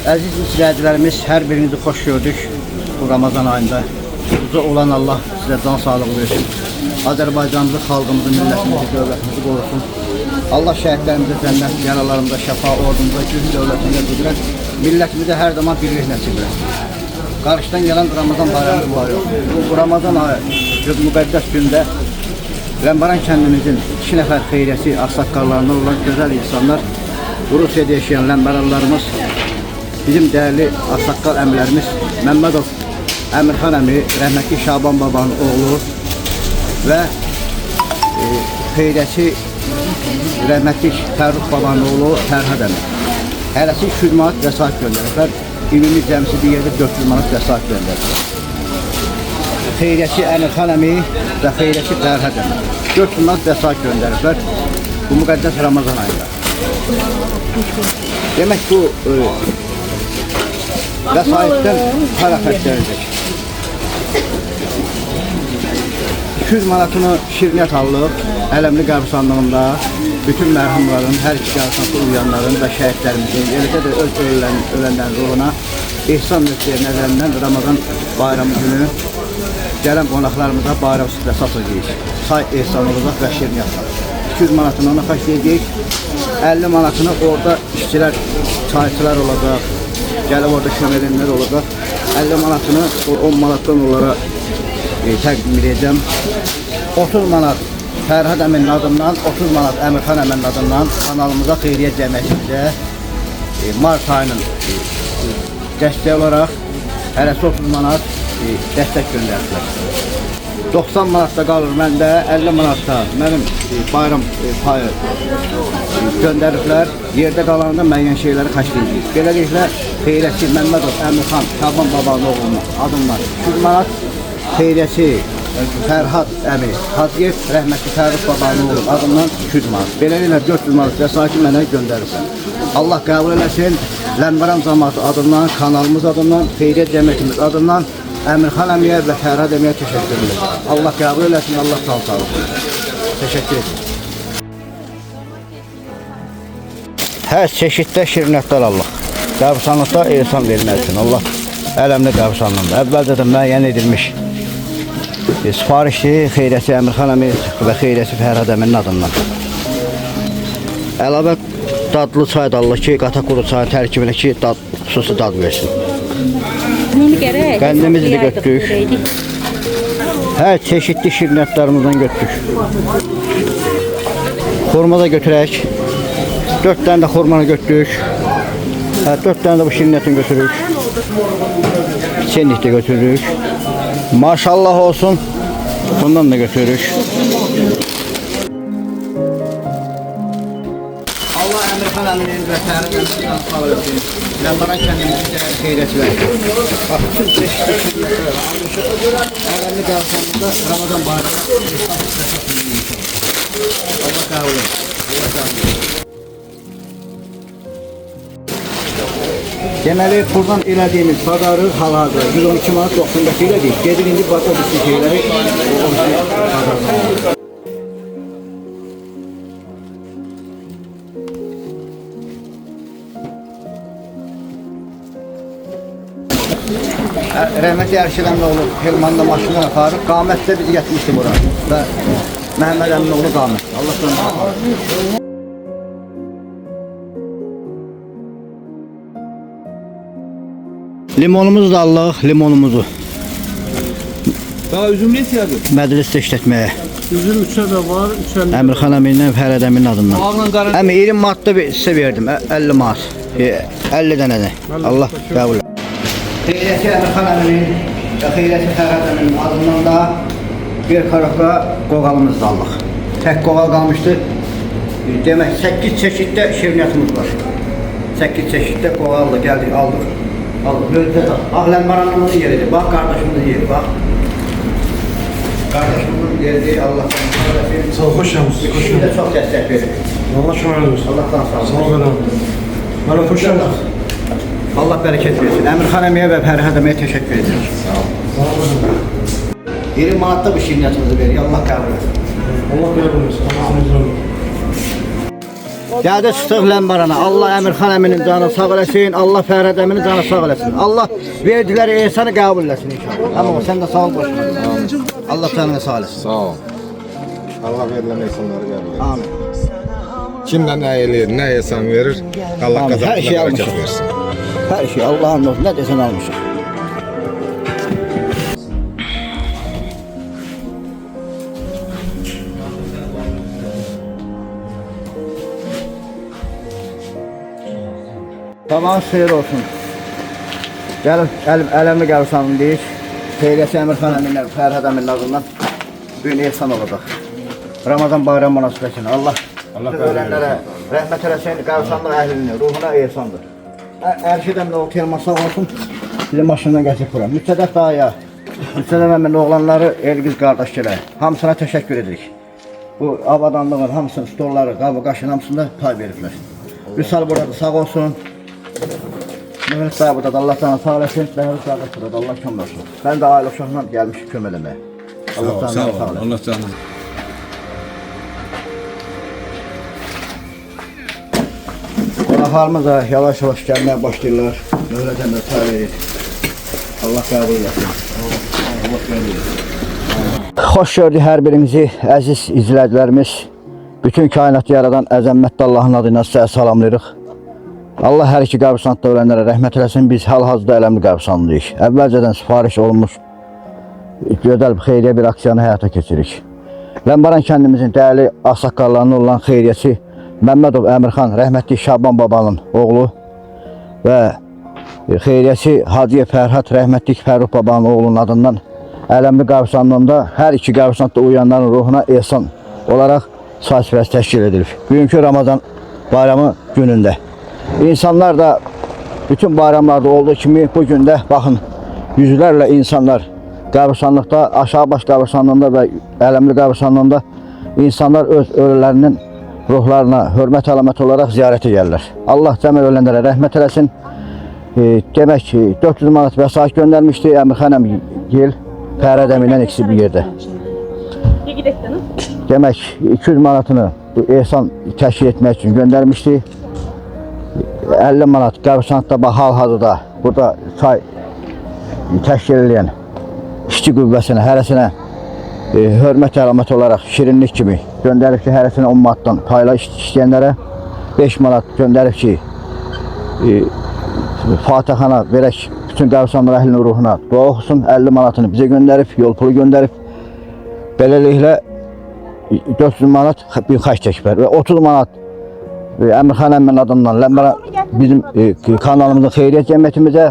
Əziz izləyicilərimiz, hər birinizi xoş gördük bu Ramazan ayında. Uca olan Allah sizə can sağlığı versin. Azərbaycanımızı, xalqımızı, millətimizi, dövlətimizi qorusun. Allah şəhidlərimizə cənnət, yaralarımıza şəfa, ordumuza, güc, dövlətimizə qüdrət, millətimizə hər zaman birlik nəsib etsin. Qarşıdan gələn Ramazan bayramı var yox. Bu Ramazan ayı müqəddəs gündə Ləmbaran kəndimizin 2 nəfər xeyriyyəsi, ağsaqqallarından olan gözəl insanlar, Rusiyada yaşayan Ləmbaranlarımız, bizim değerli ağsaqqal əmilərimiz Məmmədov Əmirxan əmi, rəhmətli Şaban babanın oğlu və xeyriyyəçi rəhmətli Fərruh babanın oğlu Fərhad əmi. Hərəsi 200 manat vəsait göndəriblər. İlimiz cəmsi bir yerdə 400 manat vəsait göndəriblər. Xeyriyyəçi Əmirxan əmi və xeyriyyəçi Fərhad əmi 400 manat vəsait göndəriblər bu müqəddəs Ramazan ayında. Demək bu vəsaitdən hərəkətlənəcək. 200 manatını şirniyyat allıq, Ələmli qəbirstanlığında bütün mərhumların, hər iki qarşısında uyanların və şəhidlərimizin, eləcə də öz ölənlərin ruhuna ehsan nöqteyi nəzərindən Ramazan bayramı günü gələn qonaqlarımıza bayram süfrəsi satacağıq. Say ehsan olacaq və şirniyyatlar. 200 manatını ona xərcləyəcək, 50 manatını orada işçilər, çayçılar olacaq, gəlib orada köməklər olacaq. 50 manatını 10 manatdan onlara təqdim edəcəm. 30 manat Fərhad əminin adından, 30 manat Əmirxan əminin adından kanalımıza, xeyriyyə cəmiyyətimizə Mart ayının dəstək olaraq hərəsi 30 manat dəstək göndərdilər. 90 manat da qalır məndə, 50 manat da mənim bayram payı göndəriblər. Yerdə qalanında müəyyən şeyləri xərcləyəcəyik. Beləliklə, xeyriyyəçi Məmmədov Əmirxan Şaban babanın oğlunun adından 200 manat, xeyriyyəçi Fərhad əmi Hacıyev rəhmətli Fərruh babanın oğlu adından 200 manat. Beləliklə 400 manat vəsaiti mənə göndəriblər. Allah qəbul eləsin. Ləmbaran cəmaatı adından, kanalımız adından, xeyriyyə cəmiyyətimiz adından Əmirxan əmiyə və Fərhad əmiyə təşəkkür edirəm. Allah qəbul eləsin, Allah sağ olsun. Təşəkkür edirəm. Hər çeşiddə şirniyyatlar Allah. Qəbirstanlıqda ehsan verilməsin. Allah Ələmli qəbirstanlığında əvvəlcədən müəyyən edilmiş sifarişli xeyriyyəçi Əmirxan əmi və xeyriyyəçi Fərhad əminin adından. Əlavə dadlı çay da Allah ki, qata quru çayın tərkibinə ki, xüsusi dad versin. Qəndimizi də götürdük. Hər çeşidli şirniyyatlarımızdan götürdük. Xurma da götürək. 4 tane de xurmanı götürdük. 4 tane de bu şirniyyatını götürürük. Çenlik de götürürük. Maşallah olsun. Bundan da götürürük. Allah Əmirxan əminin və Fərhad əminin sağ olsun. Ləmbaran kəndimizin xeyriyyətçiləri. Bax, bütün çeşitli şirniyyatlar almışıq. Əvvəlli qarşımızda Ramazan bayramı. Allah qəbul etsin. Allah qəbul etsin. Deməli, buradan elədiyimiz bazarı hal-hazır 112 manat 95 elədik. Gedir indi bazar bütün şeyləri bazardan. Rəhmətli Ərşələmli oğlu Helmanda maşından aparıb, Qamətdə bizi gətirmişdi bura. Və Məhəmməd əmin oğlu Qamət. Allah sonra. Limonumuzu da allıq, limonumuzu. Daha üzüm ne ihtiyacı? Məclisdə işlətməyə. Üzüm 3'e de var, 3'e de. Əmirxan əmindən, Fərhad əminin adından. Əmi 20 manat da sizə verdim, 50 manat. 50 dənə. Allah qəbul etsin. Xeyriyyəçi Əmirxan əminin və xeyriyyəçi Fərhad əminin adından da bir karafla qoğalımız da allıq. Tək qoğal qalmışdı. Demək 8 çeşiddə şirniyyatımız var. 8 çeşiddə qoğal da gəldik, aldıq. Bak Ləmbaranımızın yeridir. Bak kardeşimizin yeri. Bak. Kardeşimizin yeri Allah'tan sağ olsun. Sağ ol, hoş geldiniz. İşini de çok destek verir. Allah şükür olsun. Allah'tan sağ olsun. Sağ ol. Bana hoş geldiniz. Allah bereket versin. Əmirxan əmiyə və Fərhad əmiyə təşəkkür edirik. Sağ ol. 20 manatda bu şirniyyatımızı verir. Allah qəbul etsin. Allah qəbul etsin. Gəldi çıxdıq Ləmbarana. Allah Əmirxan əminin canını sağ eləsin. Allah Fərhad əminin canını sağ eləsin. Allah verdikləri ehsanı qəbul eləsin inşallah. Amma sən də sağ ol başına. Allah canını sağ eləsin. Sağ ol. Allah verilən insanları qəbul etsin. Amin. Kimlə nə eləyir, nə insan verir, Allah Amin. Hər şey qazanına bərəkət almışıq. versin. Hər şey Allah'ın olsun. Nə desən almışıq. Tamam, xeyir olsun. Gəlin, ələmli qəbirstanlığını deyik. Xeyriyyəsi Əmirxan əminlə, Fərhad əminlə adından bugün ehsan olacaq. Ramazan bayramı münasibətinə Allah ölənlərə rəhmət eləsin, qəbirstanlıq əhlinin ruhuna ehsandır. Ərşid əmlə o Telman sağ olsun, bizi maşından gətirib bura. Müstədəf daya, Müstədəf əminin oğlanları, Elgiz qardaş gələ. Hamısına təşəkkür edirik. Bu avadanlığın hamısının stolları, qabı, qaşın hamısında pay veriblər. Vüsal burada sağ olsun. Mehmet Bey burada Allah sana sağ olasın. Mehmet Bey burada Allah kömək olsun. Ben de aile uşaqla gelmişim kömək eləməyə. Allah sana sağ olasın. Allah canını. Qonaqlarımız da yavaş yavaş gəlməyə başlayırlar. Möhrədən də sağ verir. Allah qəbul etsin. Allah qəbul etsin. Xoş gördük hər birinizi, əziz izləyicilərimiz. Bütün kainatı yaradan əzəmətli Allahın adıyla sizə salamlayırıq. Allah hər iki qəbirstanlıqda ölənlərə rəhmət eləsin. Biz hal-hazırda ələmli qəbirstanlıyıq. Əvvəlcədən sifariş olunmuş gözəl xeyriyyə bir aksiyanı həyata keçiririk. Ləmbaran kəndimizin dəyərli ağsaqqallarından olan xeyriyyəçi Məmmədov Əmirxan, rəhmətli Şaban babanın oğlu və xeyriyyəçi Hacıyə Fərhad, rəhmətli Fərruh babanın oğlunun adından ələmli qəbirstanlığında hər iki qəbirstanlıqda uyanların ruhuna ehsan olaraq saç-fəs təşkil edilir. Bugünkü Ramazan bayramı günündə. İnsanlar da bütün bayramlarda olduğu kimi bu gündə baxın yüzlərlə insanlar qəbirstanlıqda, aşağı baş qəbirstanlığında və ələmli qəbirstanlığında insanlar öz ölülərinin ruhlarına hörmət əlaməti olaraq ziyarətə gəlirlər. Allah cəmi ölənlərə rəhmət eləsin. Demək ki 400 manat vəsait göndərmişdi Əmirxan əmgil Fərhad əmindən ikisi bir yerdə. Demək 200 manatını bu ehsan təşkil etmək üçün göndərmişdi. 50 manat qəbirstanlıqda hal-hazırda burada çay təşkil edən işçi qüvvəsinə, hərəsinə hörmət əlaməti olaraq şirinlik kimi göndərib ki, hərəsinə 10 manatdan payla işləyənlərə 5 manat göndərib ki, Fatihana verək bütün qəbirstanlıq əhlinin ruhuna dua oxusun. 50 manatını bizə göndərib, yol pulu göndərib. Beləliklə 400 manat bir xaç çəkiblər və 30 manat Əmirxan əminin adından bizim kanalımızın xeyriyyə cəmiyyətimizə,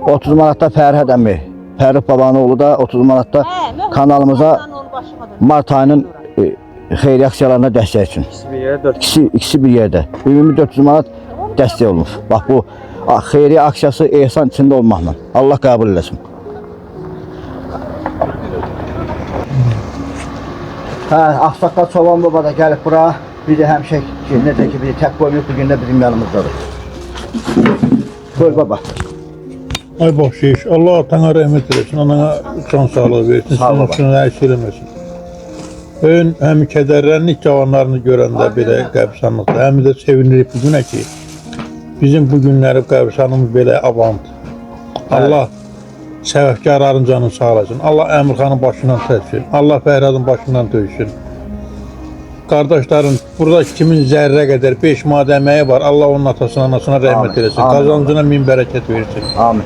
30 manatda Fərhad əmi, Fərruh babanın oğlu da 30 manatda kanalımıza Mart ayının xeyriyyə aksiyalarına dəstək üçün. İkisi bir yerdə. Ümumi 400 manat dəstək olunur. Bax bu xeyriyyə aksiyası ehsan içində olmaqla. Allah qəbul eləsin. Ağsaqqal Çoban baba da gəlib bura. Bir de həmişə ki, necə ki, bizi tək qoymuyor, bugün də bizim yanımızdadır. Buyur baba. Ay başlayış, Allah atana rəhmət eləsin, anana can sağlığı versin, sınıfsını əks eləməsin. Ön həm kədərlənlik cavanlarını görəndə belə qəbirstanlıqda, həm də sevinirik bugünə ki, bizim bu günləri qəbirstanımız belə avant. Allah səbəbkarların canını sağlasın, Allah Əmirxanın başından təşsin, Allah Fərhadın başından töysün. Qardaşların, burada kimin zərrə qədər 5 manat əməyi var. Allah onun atasına, anasına rəhmət eləsin. Qazancına min bərəkət versin. Amin.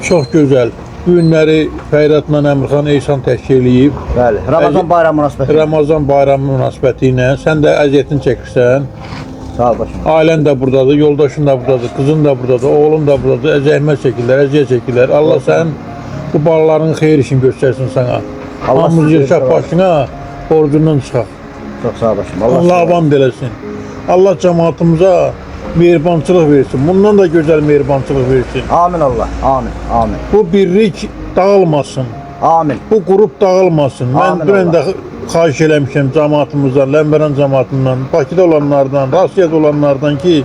Çox gözəl. Bu günləri Fərhadla Əmirxan ehsan təşkil edib. Bəli. Ramazan bayramı münasibəti. Ramazan bayramı münasibəti ilə sən də əziyyətini çəkirsən. Sağ ol başım. Ailən də buradadır, yoldaşın da buradadır, qızın da buradadır, oğlun da buradadır. Zəhmət çəkirlər, əziyyət çəkirlər. Allah sən bu balaların xeyir işini göstərsin sana. Hamımız yaşaq başına borcundan çıxaq. Çox sağ ol başım. Allah avam eləsin. Allah cəmaatımıza mehribançılıq versin. Bundan da gözəl mehribançılıq versin. Amin Allah. Amin. Amin. Bu birlik dağılmasın. Amin. Bu qrup dağılmasın. Mən dünən də xahiş eləmişəm cəmaatımızdan, Ləmbaran cəmaatından, Bakıda olanlardan, Rusiyada olanlardan ki,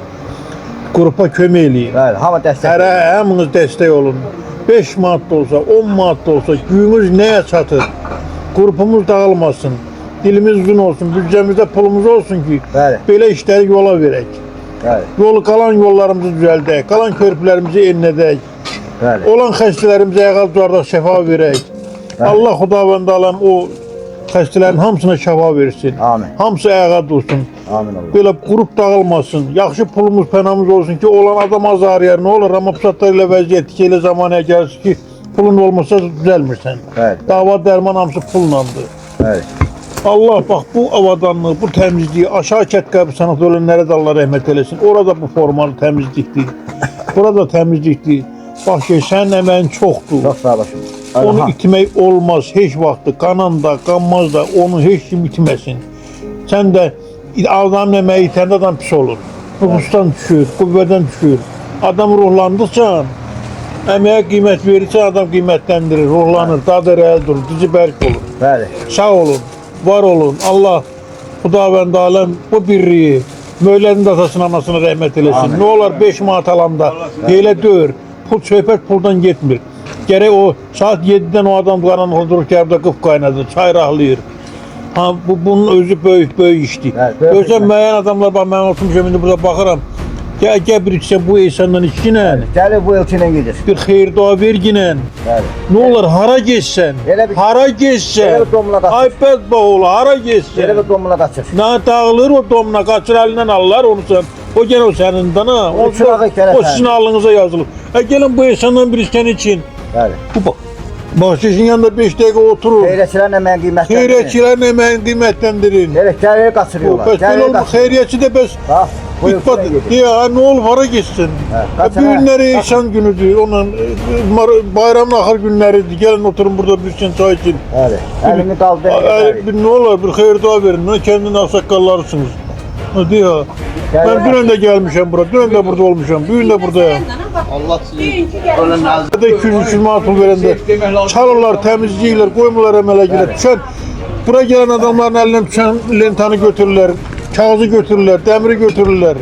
qrupa kömək eləyin. Bəli, hamı dəstək. Hamınız dəstək olun. 5 manat da olsa, 10 manat da olsa, gücümüz nəyə çatır? Qrupumuz dağılmasın. dilimiz uzun olsun, bütçemizde pulumuz olsun ki Bəli. belə işləri yola verək. Bəli. Yolu qalan yollarımızı düzəldək, qalan körpülərimizi enlədək. Bəli. Olan xəstələrimizə ayağa durardaq şəfa verək. Allah Xudavənd alan o xəstələrin hamısına şəfa versin. Amin. Hamısı ayağa dursun. Amin Allah. Belə qrup dağılmasın. Yaxşı pulumuz, pənamız olsun ki, olan adam azar yer. Nə olur? Amma pusatlar ilə vəziyyət ki, elə zamanəyə gəlsin ki, pulun olmasa düzəlmirsən. Bəli. Dava dərman hamısı pullandır. Bəli. Allah bax bu avadanlığı, bu təmizliyi aşağı kət qəbirstanlıqda ölənlərə də Allah rəhmət eləsin. Orada bu formalı təmizlikdir. Burada təmizlikdir. Bax ki, sənin əməyin çoxdur. Çox sağ olasın. Onu Aha. itmək olmaz heç vaxtı. Qanan da, qanmaz da, onu heç kim itməsin. Sən də adamın əməyi itəndə adam pis olur. Nüfusdan düşür, qüvvədən düşür. Adam ruhlandıqca, əməyə qiymət verirsə adam qiymətləndirir, ruhlanır, dadı rəl durur, dizi bərk olur. Bəli. Sağ olun, var olun. Allah Xudavənd aləm bu birliyi, Möylədin də atasına, anasına rəhmət eləsin. Amin. Nə olar 5 manat alanda, elə döyür. Pul, söhbət puldan getmir. Gərək o saat 7-dən o adam qaranlıqda durur, kəbdə qıp qaynadır, çay rahlıyır. Ha, bunun özü böyük işdir. Evet, böyük Görsən işdir. müəyyən adamlar, bax, mən oturmuşam, indi burada baxıram. Gəl bir içsən bu insandan içkinə, Gəlir bu ilçinə gedir. bir xeyir dua verginə. Bəli. Nə olar, hara geçsən? Elə bir- Hara geçsən? Elə bir domla qaçır. Ay bədbax oğlu, hara Belə geçsən? bir domla qaçır. Nə dağılır o domla, qaçır əlindən alırlar onu sən. O gene o sənin dana. O, çırağı kərə o sənin. sizin alnınıza yazılıb. Gəlin bu insandan bir içən için. Bəli. Bu bax. Bahçeşin yanında 5 dəqiqə oturur. Xeyriyyətçilərin əməyin qiymətləndirir. Xeyriyyətçilərin əməyini qiymətləndirin. Evet, gəlir qaçırıyorlar. Bəs belə Gəlir olma, qaçırıyorlar. xeyriyyətçi də bəs Bax, bu ilçinə bitmedi. gedir. Ya ne olur hara geçsin. kaçın Bu günləri ha, insan günüdür. Onun bayramın axır günləridir. Gəlin oturun burada bir çən çay için. Bəli. Əlini qaldır. Bir ne olur bir xeyir dua verin. Ne kendin ağsaqqallarısınız. Hadi ya. Ben dünən də gəlmişəm bura. Dünən də burada olmuşam. Bugün də buradayım. Allah sizi ölənlərinizi Burada 200-300 manat pul verəndə çalırlar, təmizləyirlər, qoymurlar əmələ girər. Düşən, bura gələn adamların əlindən düşən lentanı götürürlər, kağızı götürürlər, dəmiri götürürlər.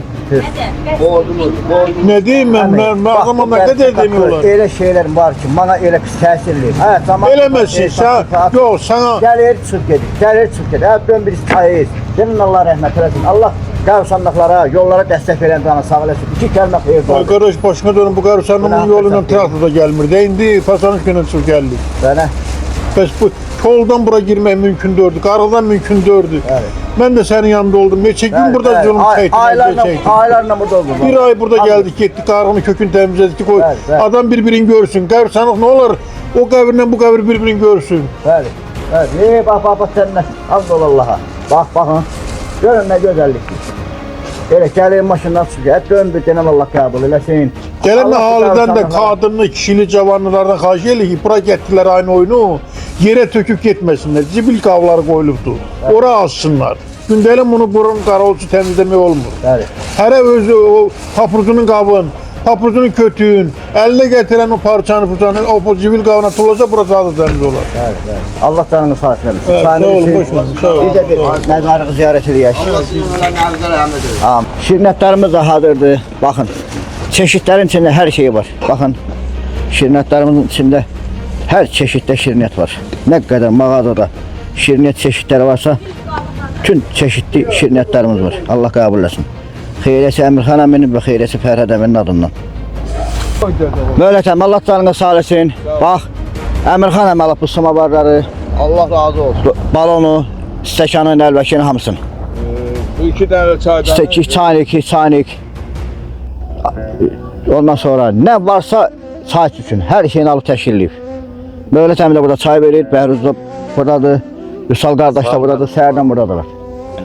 Ne diyeyim mən adama nə qədər demiyorlar. Elə şeylər var ki, bana elə pis təsir edir. Hə, zaman. Eləməsin, sən, yox, sana Gəlir, çıx gedir. Gəlir, çıx gedir. Hə, dön bir çayız. Senin Allah rəhmət eləsin. Allah qəvsanlıqlara, yollara dəstək verən qana sağ eləsin. İki kəlmə xeyir Ay dua. qardaş başına dönün bu qarsanın yolundan traktorda gəlmir. De indi pasanın günün çıx gəldik. Bənə. Bəs bu koldan bura girmək mümkün dördü, qarıdan mümkün dördü. Evet. Mən də sənin yanında oldum. Neçə gün burada zulüm çəkdim, Aylarla burada oldu. Bir ay burada geldik, getdik, qarğını kökünü təmizlədik, koy. Bəli, bəli. Adam bir-birini görsün. Qəbirstanlıq nə olur? O qəbirlə bu qəbir bir-birini görsün. Bəli. Bəli. Bax səninlə. Az ol Allaha. Baxın. Görün nə gözəllikdir. Elə gəlir maşından çıxır. Dön bir denəm Allah qəbul eləsin. Gələn Allah ahalidən də qəbirstanlıqlara- qadınlı, kişili, cavanlardan xahiş edir ki, bura getdilər aynı oyunu, yerə töküb getməsinlər. Zibil qavları qoyulubdur. Ora alsınlar. Gündəlik bunu burun qarolçu təmizləmək olmur. Bəli. Hərə özü o papucunun qabın, papucunun kötüyün, əlinə gətirən o parçanı, o zibil qabına tulasa bura daha da təmiz olar. Bəli, bəli. Allah canını sağ etsin. Evet, sağ olun, boş verin, sağ olun. Bir də bir məzarı ziyarət edək. Allah sizin ölənlərinizə rəhmət eləsin. Amin. Şirnətlərimiz də hazırdır. Baxın. Çeşidlərin içində hər şey var. Baxın. Şirnətlərimizin içində hər çeşiddə şirnət var. Nə qədər mağazada şirnət çeşidləri varsa, bütün çeşidli şirnətlərimiz var. Allah qəbul etsin. Xeyriyyəsi Əmirxan əminin və xeyriyyəsi Fərhad əminin adından. Möhlətəm, Allah canını sağ eləsin. Bax, Əmirxan əmi alıb bu samavarları, Allah razı olsun. balonu, stəkanın, əlvəkini hamısını. Bu 2 dənə çaydan. çaynik. Ondan sonra ne varsa çay üçün her şeyini alıp təşkilləyib. Möhlət əmi də burada çay verir, Bəhruz da buradadır, Üsal qardaş da buradadır, Səhərdən buradadır.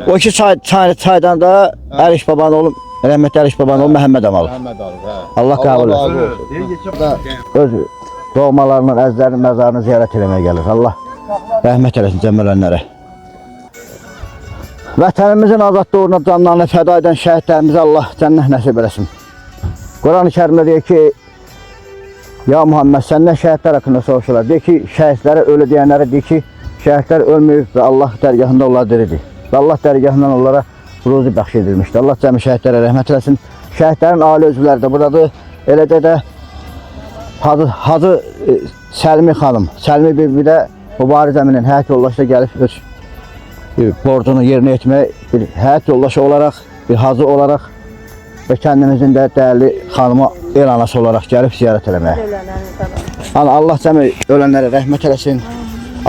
O iki çaydan da Əliş babanın oğlu, rəhmətli Əliş babanın oğlu Məhəmməd əmi alır. Məhəmməd Ali, hə. Allah qəbul Allah razı etsin. olsun. Öz doğmalarının, əzlərinin məzarını ziyarət eləməyə gəlir. Allah rəhmət eləsin cəmələnlərə. Vətənimizin azadlığı uğruna canlarını fəda edən şəhidlərimizə Allah cənnət nəsib eləsin. Quran-ı Kərimdə deyir ki, ya Muhammed səndən şəhidlər haqqında soruşurlar. Deyir ki, şəhidlərə ölü deyənlərə deyir ki, şəhidlər ölməyib və Allah dərgahında onlar diridir. Və Allah dərgahından onlara ruzi bəxş edilmişdir. Allah cəmi şəhidlərə rəhmət eləsin. Şəhidlərin ailə üzvləri də buradadır. Eləcə də Hacı Səlmi xanım, Səlmi bir də Mübariz əminin həyat yoldaşı da gəlib öz borcunu yerinə etmək, bir həyat yoldaşı olaraq, bir hacı olaraq və kəndimizin də dəyərli xanıma el anası olaraq gəlib ziyarət eləməyə. Allah cəmi ölənlərə rəhmət eləsin.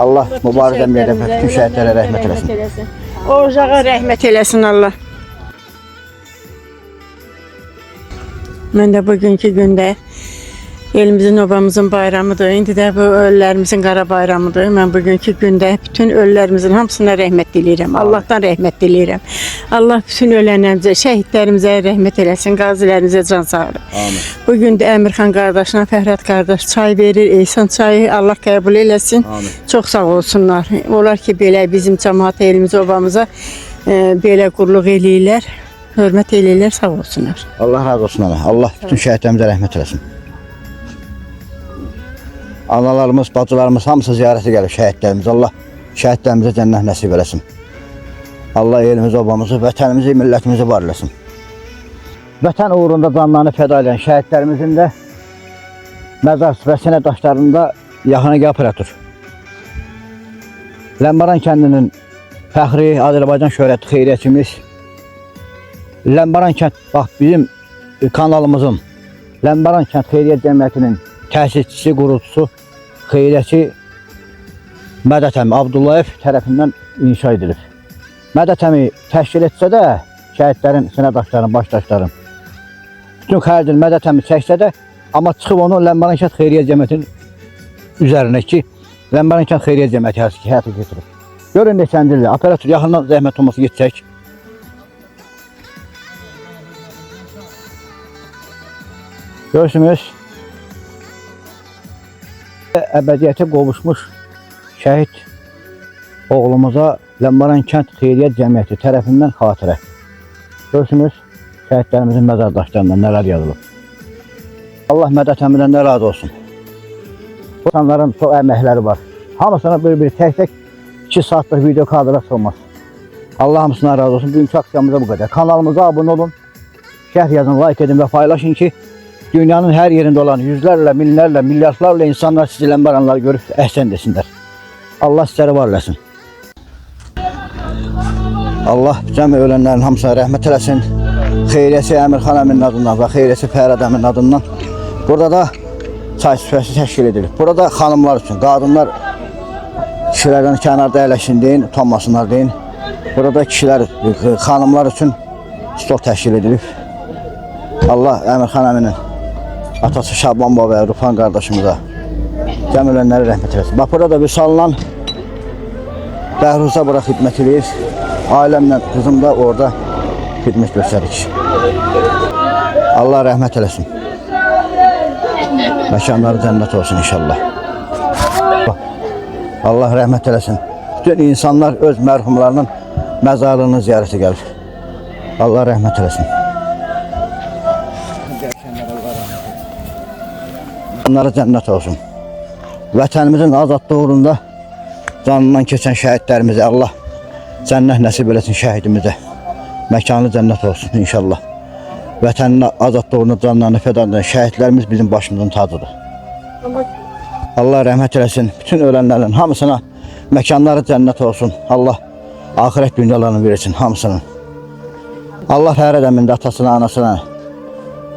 Allah mübarək əmniyyətə bütün şəhidlərə rəhmət eləsin. O uşağa rəhmət eləsin Allah. Mən də bugünkü gündə elimizin, obamızın bayramıdır. İndi də bu ölülərimizin qara bayramıdır. Mən bugünkü gündə bütün ölülərimizin hamısına rəhmət diləyirəm. Allahdan rəhmət diləyirəm. Allah bütün ölənlərimizə, şəhidlərimizə rəhmət eləsin, qazilərimizə can sağlığı. Amin. Bugün də Əmirxan qardaşına, Fərhad qardaş çay verir, Ehsan çayı Allah qəbul eləsin. Amin. Çox sağ olsunlar. Onlar ki, belə bizim cəmaət elimiz, obamıza belə qulluq eləyirlər, hörmət eləyirlər, sağ olsunlar. Allah razı olsun ana. Allah bütün şəhidlərimizə rəhmət eləsin. Analarımız, bacılarımız hamısı ziyarətə gəlib şəhidlərimiz. Allah şəhidlərimizə cənnət nəsib eləsin. Allah elimizi, obamızı, vətənimizi, millətimizi var eləsin. Vətən uğrunda canlarını fəda edən şəhidlərimizin də məzar və sinə daşlarında yaxına gəpirətur. Ləmbaran kəndinin fəxri, Azərbaycan şöhrətli xeyriyyəçimiz Ləmbaran kənd, bax bizim kanalımızın Ləmbaran kənd xeyriyyə cəmiyyətinin təsisçisi, qurucusu, xeyriyyəçi Mədət əmi Abdullayev tərəfindən inşa edilib. Mədət əmi təşkil etsə də şəhidlərin, sinə daşların, baş daşların bütün xərcini Mədət əmi çəksə də, amma çıxıb onu Ləmbaran kənd xeyriyyə cəmiyyətinin üzərinə ki, Ləmbaran kənd xeyriyyə cəmiyyəti həyata götürüb. Görün neçəndirli, operator yaxından zəhmət olması geçəcək. Görürsünüz, əbədiyyətə qovuşmuş şəhid oğlumuza Ləmbaran kənd xeyriyyə cəmiyyəti tərəfindən xatirə. Görürsünüz, şəhidlərimizin məzar daşlarından nələr yazılıb. Allah Mədət əmidən də razı olsun. Bu insanların çox əməkləri var. Hamısına bir tək-tək 2 saatlıq video kadrlar olmaz. Allah hamısına razı olsun. Bugünkü aksiyamıza bu qədər. Kanalımıza abunə olun, şərh yazın, like edin və paylaşın ki, dünyanın hər yerində olan yüzlərlə, minlərlə, milyardlarla insanlar sizi Ləmbaranları görüb əhsən desinlər. Allah sizləri var eləsin. Allah cəmi ölənlərin hamısına rəhmət eləsin. Xeyriyyəsi Əmirxan əminin adından və xeyriyyəsi Fərhad əminin adından. Burada da çay süfrəsi təşkil edilir. Burada xanımlar üçün, qadınlar kişilərdən kənarda əyləşsin deyin, utanmasınlar deyin. Burada kişilər, xanımlar üçün stol təşkil edilib. Allah Əmirxan əminin atası Şaban baba, Rufan qardaşımıza cəm ölənlərə rəhmət eləsin. Bax, burada bir salınan Bəhruz'a bura xidmət edir. Ailəmlə qızım da orada xidmət göstərik. Allah rəhmət eləsin. Məkanları cənnət olsun inşallah. Allah rəhmət eləsin. Bütün insanlar öz mərhumlarının məzarlığını ziyarətə gəlir. Allah rəhmət eləsin. Onlara cənnət olsun. Vətənimizin azadlığı uğrunda canından keçən şəhidlərimizə Allah cənnət nəsib eləsin şəhidimizə. Məkanı cənnət olsun inşallah. Vətənin azadlığı uğrunda canlarını fəda edən şəhidlərimiz bizim başımızın tacıdır. Allah rəhmət eləsin. Bütün ölənlərin hamısına məkanları cənnət olsun. Allah axirət dünyalarını versin hamısının. Allah Fərhad əminin atasına, anasına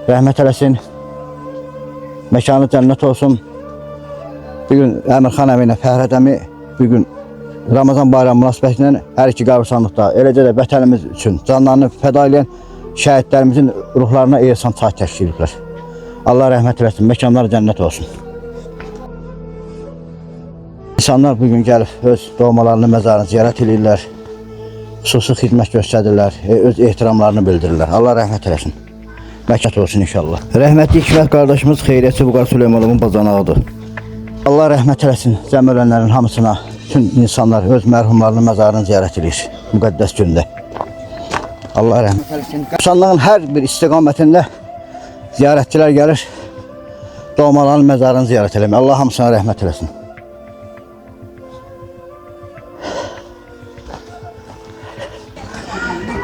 rəhmət eləsin. Məkanı cənnət olsun. Bugün Əmirxan əmi ilə Fərhad əmi bugün Ramazan bayramı münasibətilə hər iki qəbirstanlıqda, eləcə də vətənimiz üçün canlarını fəda edən şəhidlərimizin ruhlarına ehsan çay təşkil ediblər. Allah rəhmət eləsin, məkanları cənnət olsun. İnsanlar bugün gəlib öz doğmalarını, məzarını ziyarət edirlər, xüsusi xidmət göstərirlər, öz ehtiramlarını bildirirlər. Allah rəhmət eləsin. Məkat olsun inşallah. Rəhmətli Hikmət qardaşımız xeyriyyətçi Vüqar Süleymanovun bacanağıdır. Allah rəhmət eləsin cəm ölənlərin hamısına, bütün insanlar öz mərhumlarının məzarını ziyarət edir müqəddəs gündə. Allah rəhmət eləsin. İnsanlığın hər bir istiqamətində ziyarətçilər gəlir, doğmaların məzarını ziyarət eləmək. Allah hamısına rəhmət eləsin.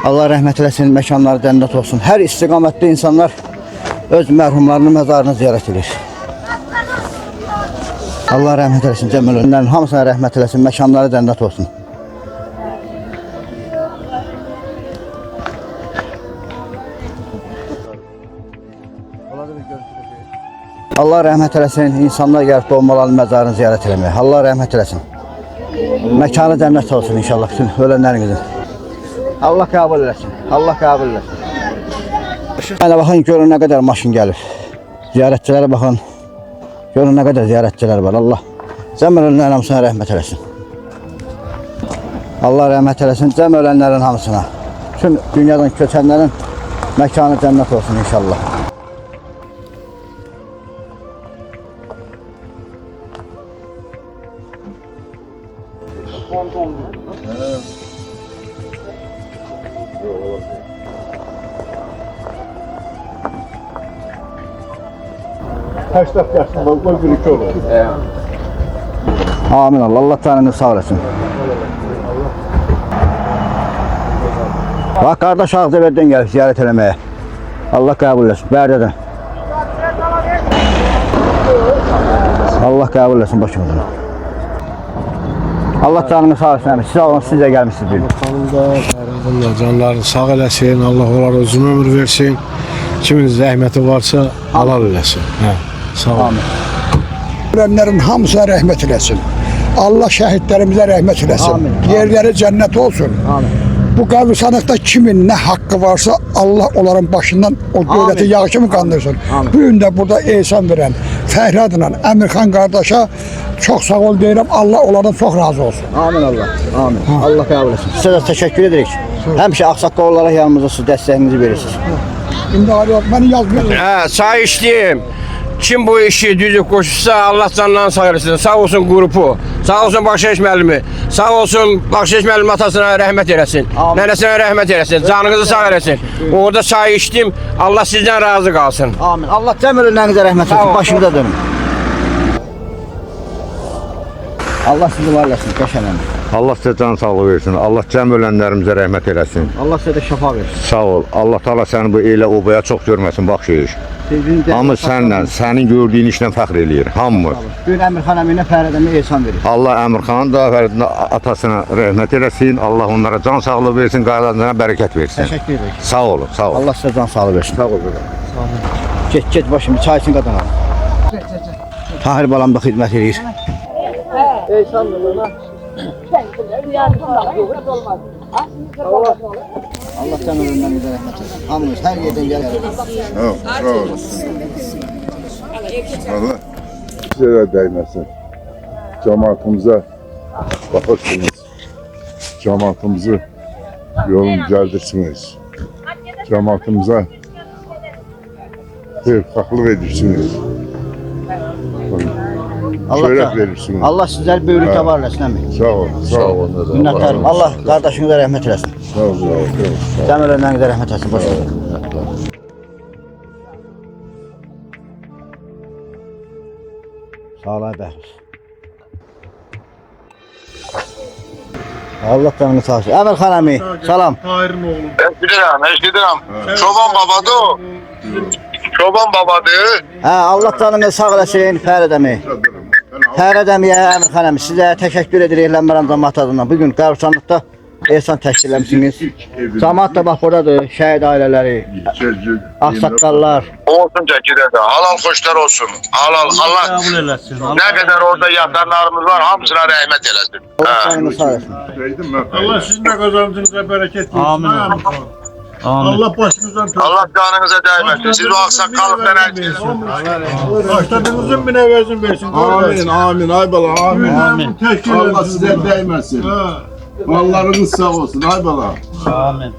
Allah rəhmət eləsin, məkanları cənnət olsun. Hər istiqamətdə insanlar öz mərhumlarının məzarını ziyarət edir. Allah rəhmət eləsin, cəm ölənlərin hamısına rəhmət eləsin, məkanları cənnət olsun. Allah rəhmət eləsin. İnsanlar gəlib doğmaların məzarını ziyarət eləməyə. Allah rəhmət eləsin. Məkanı cənnət olsun inşallah bütün ölənlərinizin. Allah qəbul eləsin. Allah qəbul eləsin. Mənə baxın, görün nə qədər maşın gəlir. Ziyarətçilərə baxın. Görün nə qədər ziyarətçilər var. Allah cəm ölənlərin hamısına rəhmət eləsin. Allah rəhmət eləsin cəm ölənlərin hamısına. Bütün dünyadan köçənlərin məkanı cənnət olsun inşallah. Həştət yaşında qoy bir iki olur. Amin Allah. Allah canını sağ olasın. Bak kardeş Ağzəbəddən gəlib ziyarət eləməyə. Allah qəbul etsin. Bərdədən. Allah qəbul etsin başımızdan. Allah canını sağ olsun. Siz olun, siz də gəlmişsiniz. Allah canlarını sağ eləsin, Allah onlara uzun ömür versin. Kimin zəhməti varsa halal eləsin. Hə, sağ olun. Ölenlerin hamısına rəhmət eləsin. Allah şəhidlərimizə rəhmət eləsin. Amin. Yerləri cənnət olsun. Amin. Bu qəbristanlıqda kimin nə haqqı varsa Allah onların başından o dövləti yağışımı kandırsın. Bu gün də burada ehsan verən Fəhri adına Əmirxan qardaşa çox sağ ol deyirəm. Allah onlardan çox razı olsun. Amin Allah. Amin. Allah qəbul etsin. Sizə də təşəkkür edirik. Həmişə ağsaqqallara yanımızdasınız, dəstəyinizi verirsiniz. İndi Ali bak beni yazmıyor. Çay içtim. Kim bu işi düzüp koşursa Allah canlarını sağ eləsin. Sağ olsun grupu, sağ olsun Baxşeş müəllimi, sağ olsun Baxşeş müəllimi atasına rəhmət eləsin, nənəsinə rəhmət eləsin, canınızı sağ eləsin. Orada çay içtim, Allah sizdən razı qalsın. Amin. Allah cəm ölənlərinizə rəhmət etsin. Başınıza dönün. Allah sizi var eləsin, qəşəngəm. Allah sizə can sağlığı versin. Allah cəm ölənlərimizə rəhmət eləsin. Allah sizə də şəfa versin. Sağ ol. Allah Taala səni bu elə obaya çox görməsin, Baxşeş. Hamı səninlə, sənin gördüyün işlə fəxr eləyir. Hamımız. Bugün Əmirxan əminə Fəridəmə ehsan verir. Allah Əmirxanın da Fəridin atasına rəhmət eləsin. Allah onlara can sağlığı versin, qayğılarına bərəkət versin. Təşəkkür edirik. Sağ olun, sağ olun. Allah sizə can sağlığı versin. Sağ olun. Get başım, çay için qadana. Tahir balam da xidmət edir. Allah can ölənlərinizə rəhmət etsin. Hamınız hər yerdən gəlir. Sağ olun. Allah size de değmesin. Cemaatimize bakırsınız. Cemaatimizi yolun geldirsiniz. Cemaatimize xeyirxahlıq edirsiniz. Şöhrət verirsiniz. Allah sizləri böyrükdə var eləsin əmi. Sağ olun, sağ olun. Minnətlərim. Allah qardaşınıza rəhmət eləsin. Sağ olun, sağ olun. Cəm ölənlərinizə rəhmət eləsin. Başınıza. Sağ olun, bəxş. Allah canını sağ olsun. Əmirxan əmi, salam. Tahir'in oğlu. Eşidirəm. Çoban babadır o. Çoban babadır. Hə, Allah canını sağ eləsin, Fərid əmi. Fərid əmiyə, Əmirxan əmi, sizə təşəkkür edirik Ləmbərəm cəmaat adından. Bugün Qəbristanlıqda ehsan təşkil eləmişsiniz. Cəmaat da bax buradadır, şəhid ailələri, ağsaqqallar. Olsun çəkirə də. Halal xoşlar olsun. Halal. Allah nə qədər orada yatanlarımız var, hamısına rəhmət eləsin. Allah canını sağ eləsin. Allah sizin de kazancınıza bereket versin. Amin. Allah başınızdan tutsun. Allah canınıza değmesin. Siz o aksakallıktan elçiniz. Başladığınızın münevvezin versin. Amin, amin. Ay bala, amin. Amin. Allah size değmesin. Mallarınız sağ olsun. Ay bala. Amin.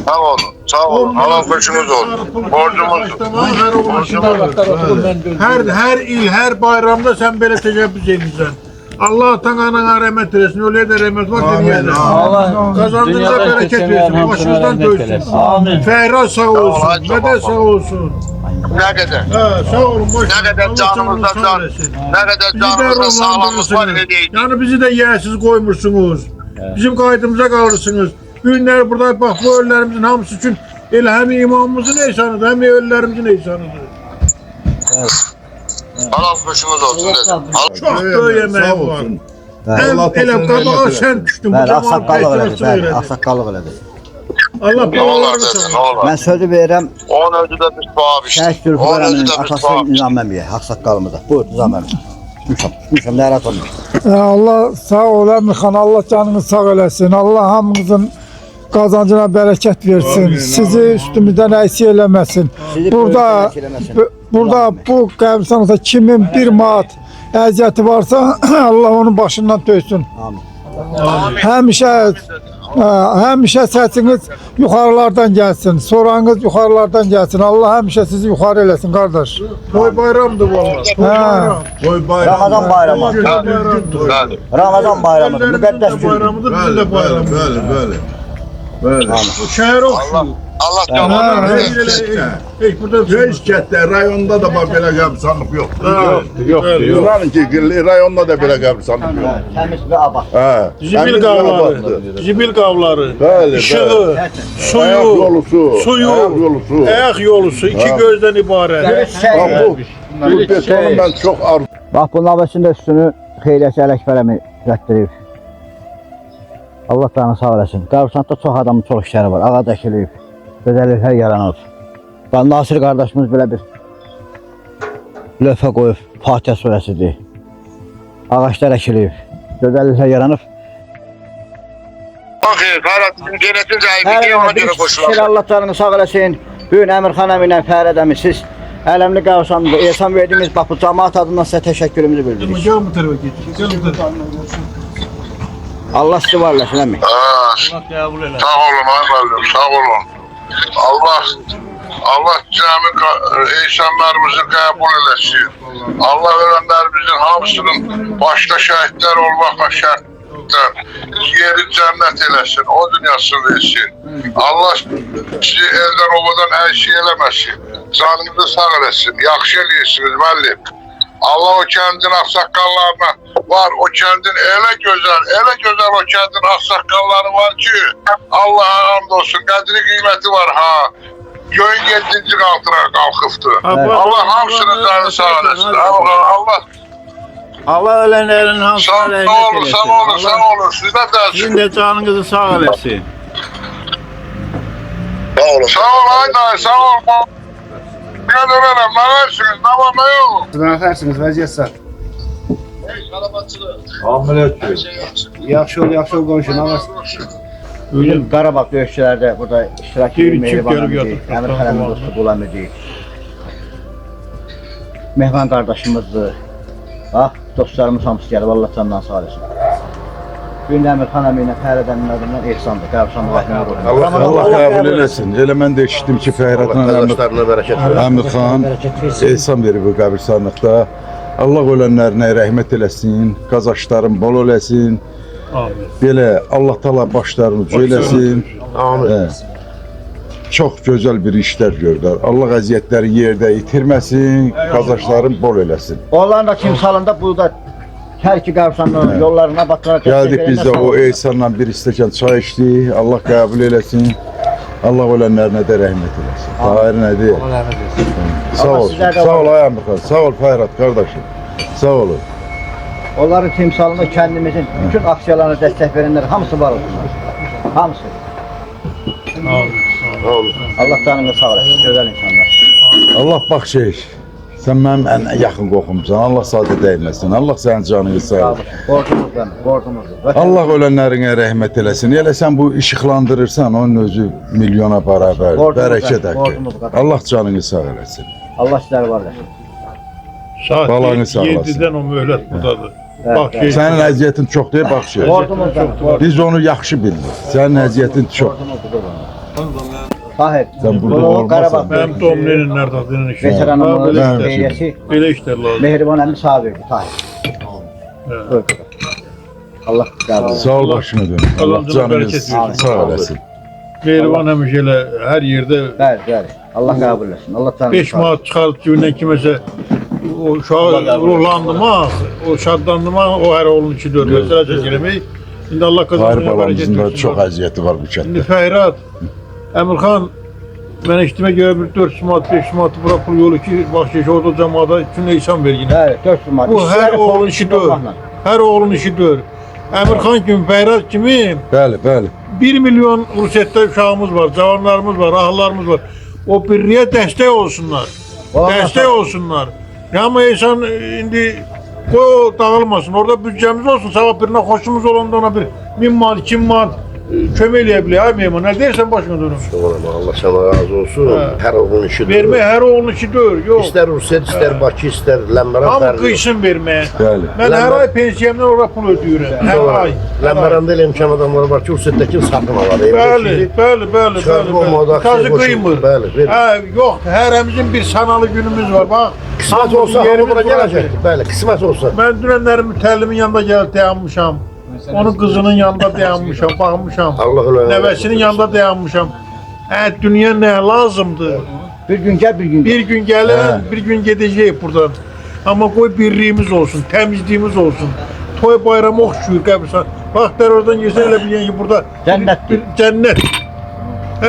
Sağ olun. Sağ olun. Halal koşumuz olsun. Borcumuz. Her il, her bayramda sen böyle teşebbüs edeceksin. Allah atanana rahmet eylesin. Öyle de rahmet var dünyada. Allah kazancınıza bereket versin. Başınızdan dönsün. Amin. Ferhat sağ olsun. Medel sağ olsun. Ne kadar? Ha, sağ olun. Ne kadar canımızda can, ne kadar canımızda sağlamız var edeyim. Yani bizi de yersiz koymuşsunuz. Bizim kaydımıza kalırsınız. Günler burada bak bu ölülerimizin hamısı için hem imamımızın ihsanıdır hem ölülerimizin ihsanıdır. Halal koşumuz olsun dedim. Çok böyle yemeğim var. Hem ele kabağa sen düştün. Bəli, ağsaqqallıq elədir, bəli, ağsaqqallıq elədir. Allah Ne olar dedi, ne olar. Mən sözü verirəm, Onun özü de bir tuhaf işte. Şəhid Zülfü Onun özü Qarəminin de bir atası tuhaf. Nizam əmiyə, haqsaqqalımıza. Buyur Nizam əmi. Düşmüşəm, nəhrat olmuş. Allah sağ ol Əmirxan, Allah canınızı sağ eləsin. Allah hamımızın qazancına bərəkət versin. Sizi üstümüzdən əksik eləməsin. Sizi Burada böyükdən əksik eləməsin. burada bu qəbirstanlıqda kimin bir manat əziyyəti varsa Allah onun başından döysün. Amin. Həmişə səsiniz yuxarılardan gəlsin. Soranız yuxarılardan gəlsin. Allah həmişə sizi yuxarı eləsin qardaş. Toy bayramdır vallahi. Hə. Toy bayramı. Ramazan bayramı. Bəli. Ramazan bayramıdır, müqəddəs gündür. bayramıdır, bizim de bayramımız. Böyle. Bu şehir olsun. Allah canını Hiç burada Reis kətdə, rayonda da bax belə qəbirstanlıq yoxdur. yok. İnanın ki, rayonda da belə qəbirstanlıq yoxdur. Təmiz və abad. Hə. Zibil kavları, zibil kavları, Bəli, ışığı, Ayaq suyu, yolusu, ayaq yolusu. ayak yolusu, iki gözden ibaret. Bax bu betonu mən çox arzu. Bax bunun abəsində üstünü xeyriyyəçi Ələkbərəmi rətdirib. Allah canını sağ eləsin. Qəbirstanlıqda çox adamın çox işləri var. Ağac əkilib, gözəlliklər yaranıb. Bax Nasir qardaşımız belə bir lövhə qoyub, Fatihə surəsidir. Ağaçlar əkilib, gözəlliklər yaranıb. Bakın Ferhat'ın genetin sahibi ona göre Şükür koşular. Allah canını sağ eləsin. Bugün Əmirxan əmi ilə Fərəd əmi siz Ələmli Qəbirstanlıqda ehsan verdiniz. Bax bu cəmaət adından sizə təşəkkürümüzü bildiririk. Gel bu tarafa geç. Gel bu tarafa. Allah sizi var eləsin əmi. Sağ olun efendim, sağ olun. Allah cami insanlarımızı kabul etsin. Allah ölenlerimizin hamısının başta şehitler olmakla şertler. Yeri cennet eylesin, o dünyasını versin. Allah sizi elden obadan her şey eləməsin. Canınızı sağ eləsin, yaxşı eləyirsiniz müəllim. Allah o kendin aksakallarına var, o kendin ele güzel o kendin aksakalları var ki Allah'a hamdolsun, kadri kıymeti var ha. Göğün 7. altına kalkıftı. Allah hamısının canını sağ olasın. Allah ölenlerin hamısına rahmet eylesin. Sağ olun. Siz ne Sizin dersiniz? de canınızı sağ eylesin. Sağ ol Ayday, sağ ol. Ne dönerim, ne versiniz, ne var ne yok? Sizlərsiniz, vəziyyət sağ. Yaxşı ol qonşu, nə var? Bizim Qarabağ döyüşçülərdə burada iştirak Geri edən Mehriban çık, gelip əmidir, yatır. Əmir Xələmin dostu Qulam idi. Mehman qardaşımızdır. Bax, dostlarımız hamısı gəlib, Allah canından sağ eləsin. Bugün Əmir Xanəmi ilə Fərəd əminin adından ehsandır, qəbirstanlığa. Allah qəbul eləsin. Elə mən də eşitdim ki, Fəhratla Əmirxan ehsan verib bu qəbirstanlıqda. Allah ölənlərinə rəhmət eləsin, qazaşların bol eləsin. Amin. Belə Allah Taala başlarını ucu eləsin. Amin. Çox gözəl bir işlər gördülər. Allah əziyyətləri yerdə itirməsin, qazaşların bol eləsin. Onların da timsalında burada hər iki qəbirstanlığın yollarına batıraq. Gəldik biz də o ehsanla bir stəkan çay içdik. Allah qəbul eləsin. Allah ölənlərinə də rəhmət eləsin. Tahir nədir? Sağ ol. Sağ ol ay Əmirxan. Sağ ol Fəhrat qardaşım. Sağ olun. Onların timsalında kendimizin bütün aksiyalarına destek verenler hamısı var olsunlar. Hamısı. Allah canını sağ olasın, güzel insanlar. Allah bax şey. Sən mənim ən yaxın qoxumsan. Allah sadə dəyməsin. Allah sənin canını sağ ol. Borcumuzdur. Allah ölənlərinə rəhmət eləsin. Elə sən bu işıqlandırırsan, onun özü milyona bərabər. Bərəkət haqqı. Allah canını sağ eləsin. Allah sizləri var eləsin. Saat Balanı sağ olasın. 7'den o mühlet buradadır. Evet. Bak şey. Sənin əziyyətin çox deyə bax şey. Borcumuzdur. Biz onu yaxşı bilirik. Sənin əziyyətin çox. Tahir. Sən burada olmasan. Benim doğum nerede adının işi. Veteranımız Evet. beyliyesi Böyle işler lazım. Mehriban əmi sağ verdi Tahir. Buyur. Allah razı olsun. Sağ ol başını dön. Allah Kazancına canını bereket versin. sağ eləsin. Mehriban hemşire her yerde Bəli. Allah kabul etsin. Allah canını 5 sağ olasın. manat çıkarıp cibinden kimese o ruhlandı mı, o şadlandı mı, o her oğlun içi dört. Mesela çekilemeyi. Şimdi Allah Tahir kazancına bereket balamızın da versin. çox əziyyəti var bu Şimdi kənddə. Fəhrat, Əmirxan, mən eşitime göre bir 400 manat, 500 manat bırak pul yolu ki, bahşiş orada cemaata üçün insan ver yine. Bəli, 400 manat. Bu her İşçiləri oğlun korkun işi için dör. olmaqla. Her oğlun işi dör. Əmirxan kimi, Bəyraq kimi Bəli, bəli. 1 milyon Rusiyyətdə uşağımız var, cavanlarımız var, ahlarımız var. O birliyə dəstək olsunlar. Dəstək olsunlar. Amma insan indi qoy o dağılmasın. Orada büdcəmiz olsun. Sabah birine xoşumuz olanda ona bir 1000 manat, 2000 manat kömək eləyə bilər. Ay Meymun, nə deyirsən başına dönüm? Allah sana razı olsun. Hər oğlun işidir. Vermək hər oğlun işidir. Yox. İstər Rusiyyət, istər Bakı, istər Ləmbəran. Hamı qıysın verməyə. Bəli. Mən hər ay pensiyamdan orada pul ödəyirəm. Hər ay. Ləmbəranda elə imkan adamlar var ki, Rusiyyətdəki satın alır. Bəli. Tazı qıymır. Bəli. Yox, hərəmizin bir sanalı günümüz var. Bax. Qismət olsa hamı bura gələcəkdir. Bəli, qismət olsa. Mən dünənlərin mütəllimin yanında gəlib dayanmışam. Onun qızının yanında dayanmışam, baxmışam. Allah öyle. Nəvəsinin yanında dayanmışam. Dünya nə lazımdır? Bir gün gəl, bir gün. Bir gün gəlirəm, bir gün gedəcəyik buradan. Amma qoy birliyimiz olsun, təmizliyimiz olsun. Toy bayramı oxşuyur qəbirsan. Bax, oradan girsən elə bilən ki, burada Cənnətdir. Cənnət.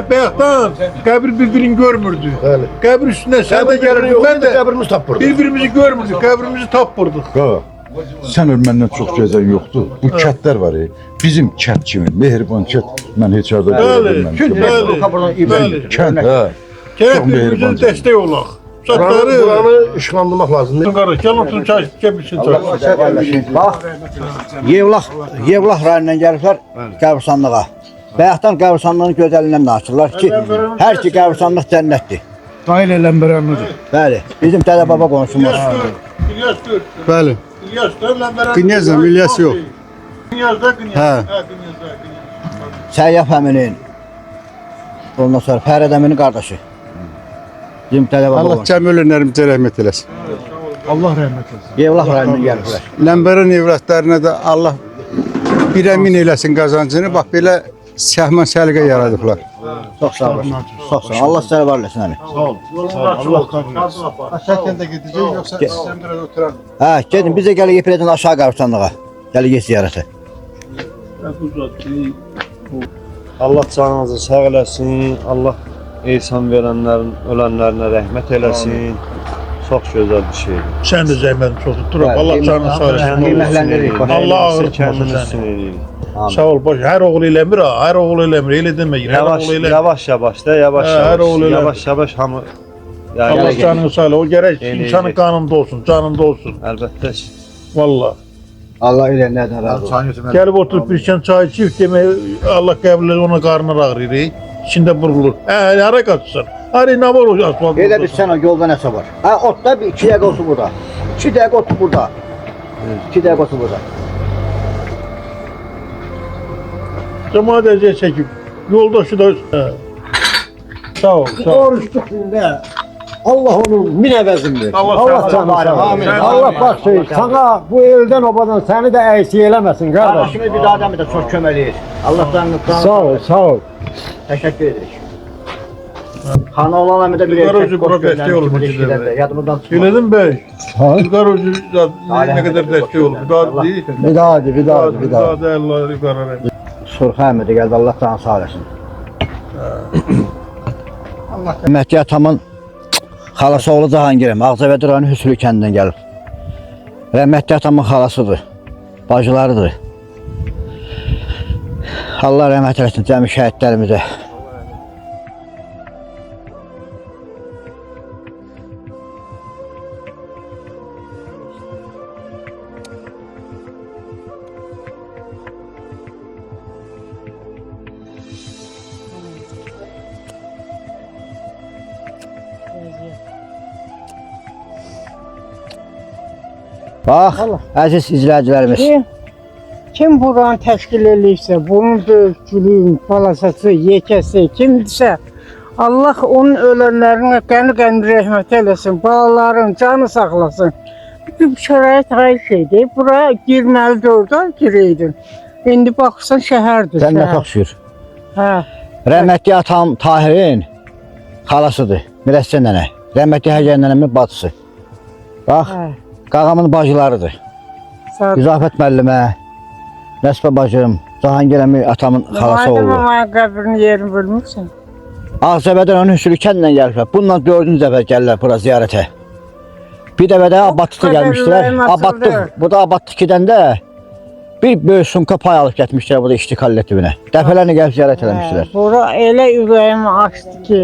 Bayaqdan qəbir bir-birini görmürdü. Bəli. Qəbir üstündə sən də gəlirdin, mən də qəbrimizi tapırdıq. bir-birimizi görmürdük, qəbrimizi tapırdıq. Qağa, sən ölməndən çox gəzən yoxdur. Bu kətlər var, bizim kət kimi, mehriban kət. Mən heç yerdə görə bilməmişəm. Bəli. Kənd, hə. Gərək Çox bir-birimizə mehriban. dəstək olaq. Buranı işlandırmaq lazımdır. Qardaş, gəl oturun çay, gəbilsin çay. Bax, Yevlah rayonundan gəliblər qəbirstanlığa. Bayaqdan qəbirstanlığın gözəlindən danışırlar ki, hər ki qəbirstanlıq cənnətdir. Dayı Ləmbərənlidir. Bəli, bizim dədə baba qonşumuz. İlyas gör. Bəli. İlyas gör, Ləmbərən. Knyazım, İlyas yox. Knyazda, Knyaz. Hə. Knyazda. Səyyaf əminin. Ondan sonra Fərəd əminin qardaşı. Bizim dədə baba Allah qonşumuz. cəmi ölənlərimizə rəhmət eləsin. Allah rəhmət eləsin. Yevlah rayonundan gəliblər. Ləmbərən evlatlarına da Allah bir əmin eləsin qazancını. Bax belə səhmən səliqə yaradıblar. Çox sağ olun. Çox sağ olun. Allah sizə var eləsin əmi. Aşağıdan da gedəcək yoxsa sən biraz oturar. Hə, gedin biz də gəlib yepiləcən aşağı qəbirstanlığa. Gəlib ziyarətə. Allah canınızı sağ eləsin. Allah ehsan verənlərin, ölənlərinə rəhmət eləsin. Çox gözəl bir şeydir. Sən də zəhmətin çoxdur. Duraq, Allah canını sağ eləsin. Qiymətləndiririk. Allah ağırlık Kəndini olsun üstün səni. eləyin. Sağ ol, baş. Hər oğul eləmir ha. Hər oğul eləmir. Elə demə. Hər oğul eləmir. Yavaş da, yavaş Hər oğul elə. Yavaş hamı. Allah canını sağ elə. O gərək insanın qanında olsun, canında olsun. Əlbəttə. Vallahi. Allah ilə nədən razı olsun. Gəlib oturup bir şən çay içib demək Allah qəbirlər ona qarnı ağrıyır. İçində burulur. Hara qaçırsan? Hara nə var o asfalt? Elə bir sən o yolda nəsə var. Hə, otda bir 2 dəqiqə otur burada. 2 dəqiqə otur burada. 2 dəqiqə otur burada. Cəmaət əziyyət çəkib. Yoldaşı da sağ ol, sağ ol. Oruç tutunda Allah onun min əvəzini verir. Allah canını sağ Amin. eləsin. Allah bax sana bu eldən obadan səni də əksi eləməsin qardaş. Qardaşımız bir daha da çox kömək edir. Allah canını Sağ ol, sağ ol. Təşəkkür edirik. Xana olan əmi də bir Yuxarı erkək ucu qoş bura dəstək göndərmiş olun bu bizə. ilişkilərdə. Yadımızdan çıxmaz. Elədim bəy. Ha? Yuxarı ucu nə qədər dəstək olur. Bir daha deyil. Bir daha, bir daha, bir daha. da Allah yuxarı. Surxa əmi də gəldi. Allah canını sağ eləsin. Məhdi atamın xalası oğlu Cahangirəm. Ağcabədi rayonu Hüsülü kəndindən gəlib. Rəhmətli atamın xalasıdır. Bacılarıdır. Allah rəhmət eləsin cəmi şəhidlərimizə. Bax, əziz izləyicilərimiz. Kim buranı təşkil eləyirsə, bunun böyükçülüyün, balasası, yekəsi, kimdirsə, Allah onun ölənlərinə qəni rəhmət eləsin, balaların canı saxlasın. Bir şərait hayır şeydir, bura girməlidir oradan gireydin. İndi baxırsan şəhərdir. Cənnət oxşuyur. Hə. Rəhmətli atam Tahirin xalasıdır, Mirəssən nənə. Rəhmətli Həcər nənəmin bacısı. Bax, qağamın bacılarıdır. İzafət müəllimə, Nəsbə bacım, Cahangir əmi atamın xalası oldu. Madəm qəbrini yerini bilmirsən. Ağcabədən onun Hüsülü kəndindən gəliblər. Bununla 4-cü dəfə gəlirlər bura ziyarətə. Bir dəfə də Abadlıqda gəlmişdilər. Abadlıq, bu da Abadlıq gedəndə Bir böyük sumka pay alıb getmişlər burada İstiqlaliyyət evinə. Dəfələrlə gəlib ziyarət eləmişdilər. Bura elə ürəyimi açdı ki,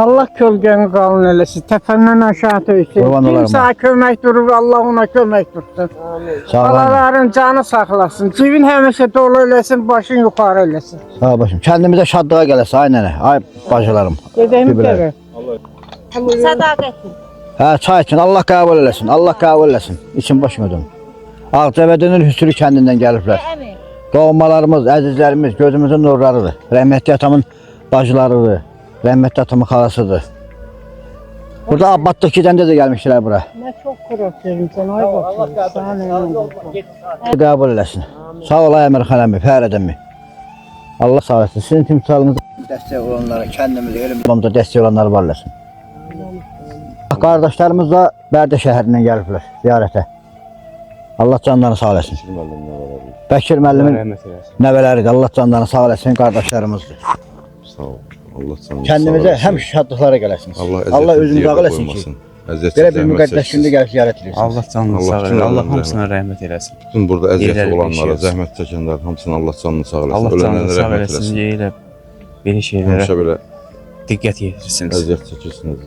Allah kölgəni qalın eləsin, təpəndən aşağı töysün. Qurban olarım. Kimsə kömək durur, Allah ona kömək dursun. Sağ olun. Balaların canı saxlasın, cibin həmişə dolu eləsin, başın yuxarı eləsin. Sağ ol başım. Kəndimizə şadlığa gələsin, ay nənə, ay bacılarım. Gedəyim Bibirlər. tərəf. Sədaqətli. Hə, çay için Allah qəbul eləsin, Allah qəbul eləsin. İçin başım ödüm. Ağcabədinin Hüsrü kəndindən gəliblər. Doğmalarımız, əzizlərimiz gözümüzün nurlarıdır. Rəhmətli atamın bacılarıdır. Rəhmətli atamın xalasıdır. Burada Abbadlıq gedəndə də gəlmişdilər bura. Nə çox quraq verirsən, ay baxın. Sağ olun. Qəbul eləsin. Sağ ol Əmir xanəmi, Fərədəmi. Allah sağ olsun. Sizin timsalınızda dəstək olanlara, kəndimizə, elimizdə dəstək olanlara var eləsin. Qardaşlarımız da Bərdə şəhərindən gəliblər ziyarətə. Allah canlarını sağ eləsin. Bəkir müəllimin nəvələridir. Allah canlarını sağ eləsin, qardaşlarımızdır. Sağ ol. Allah canını Kəndimizə həmişə şadlıqlara gələsiniz. Allah özünüzü ağıl etsin ki, belə bir müqəddəs gündə gəlib ziyarət edirsiniz. Allah canını sağ eləsin. Allah hamısına rəhmət eləsin. Bütün burada əziyyətli olanlara, zəhmət çəkənlərin hamısına Allah canını sağ eləsin. Allah canını sağ rəhmət eləsin. Elə belə şeylərə Həmişə belə diqqət yetirirsiniz. əziyyət çəkirsiniz,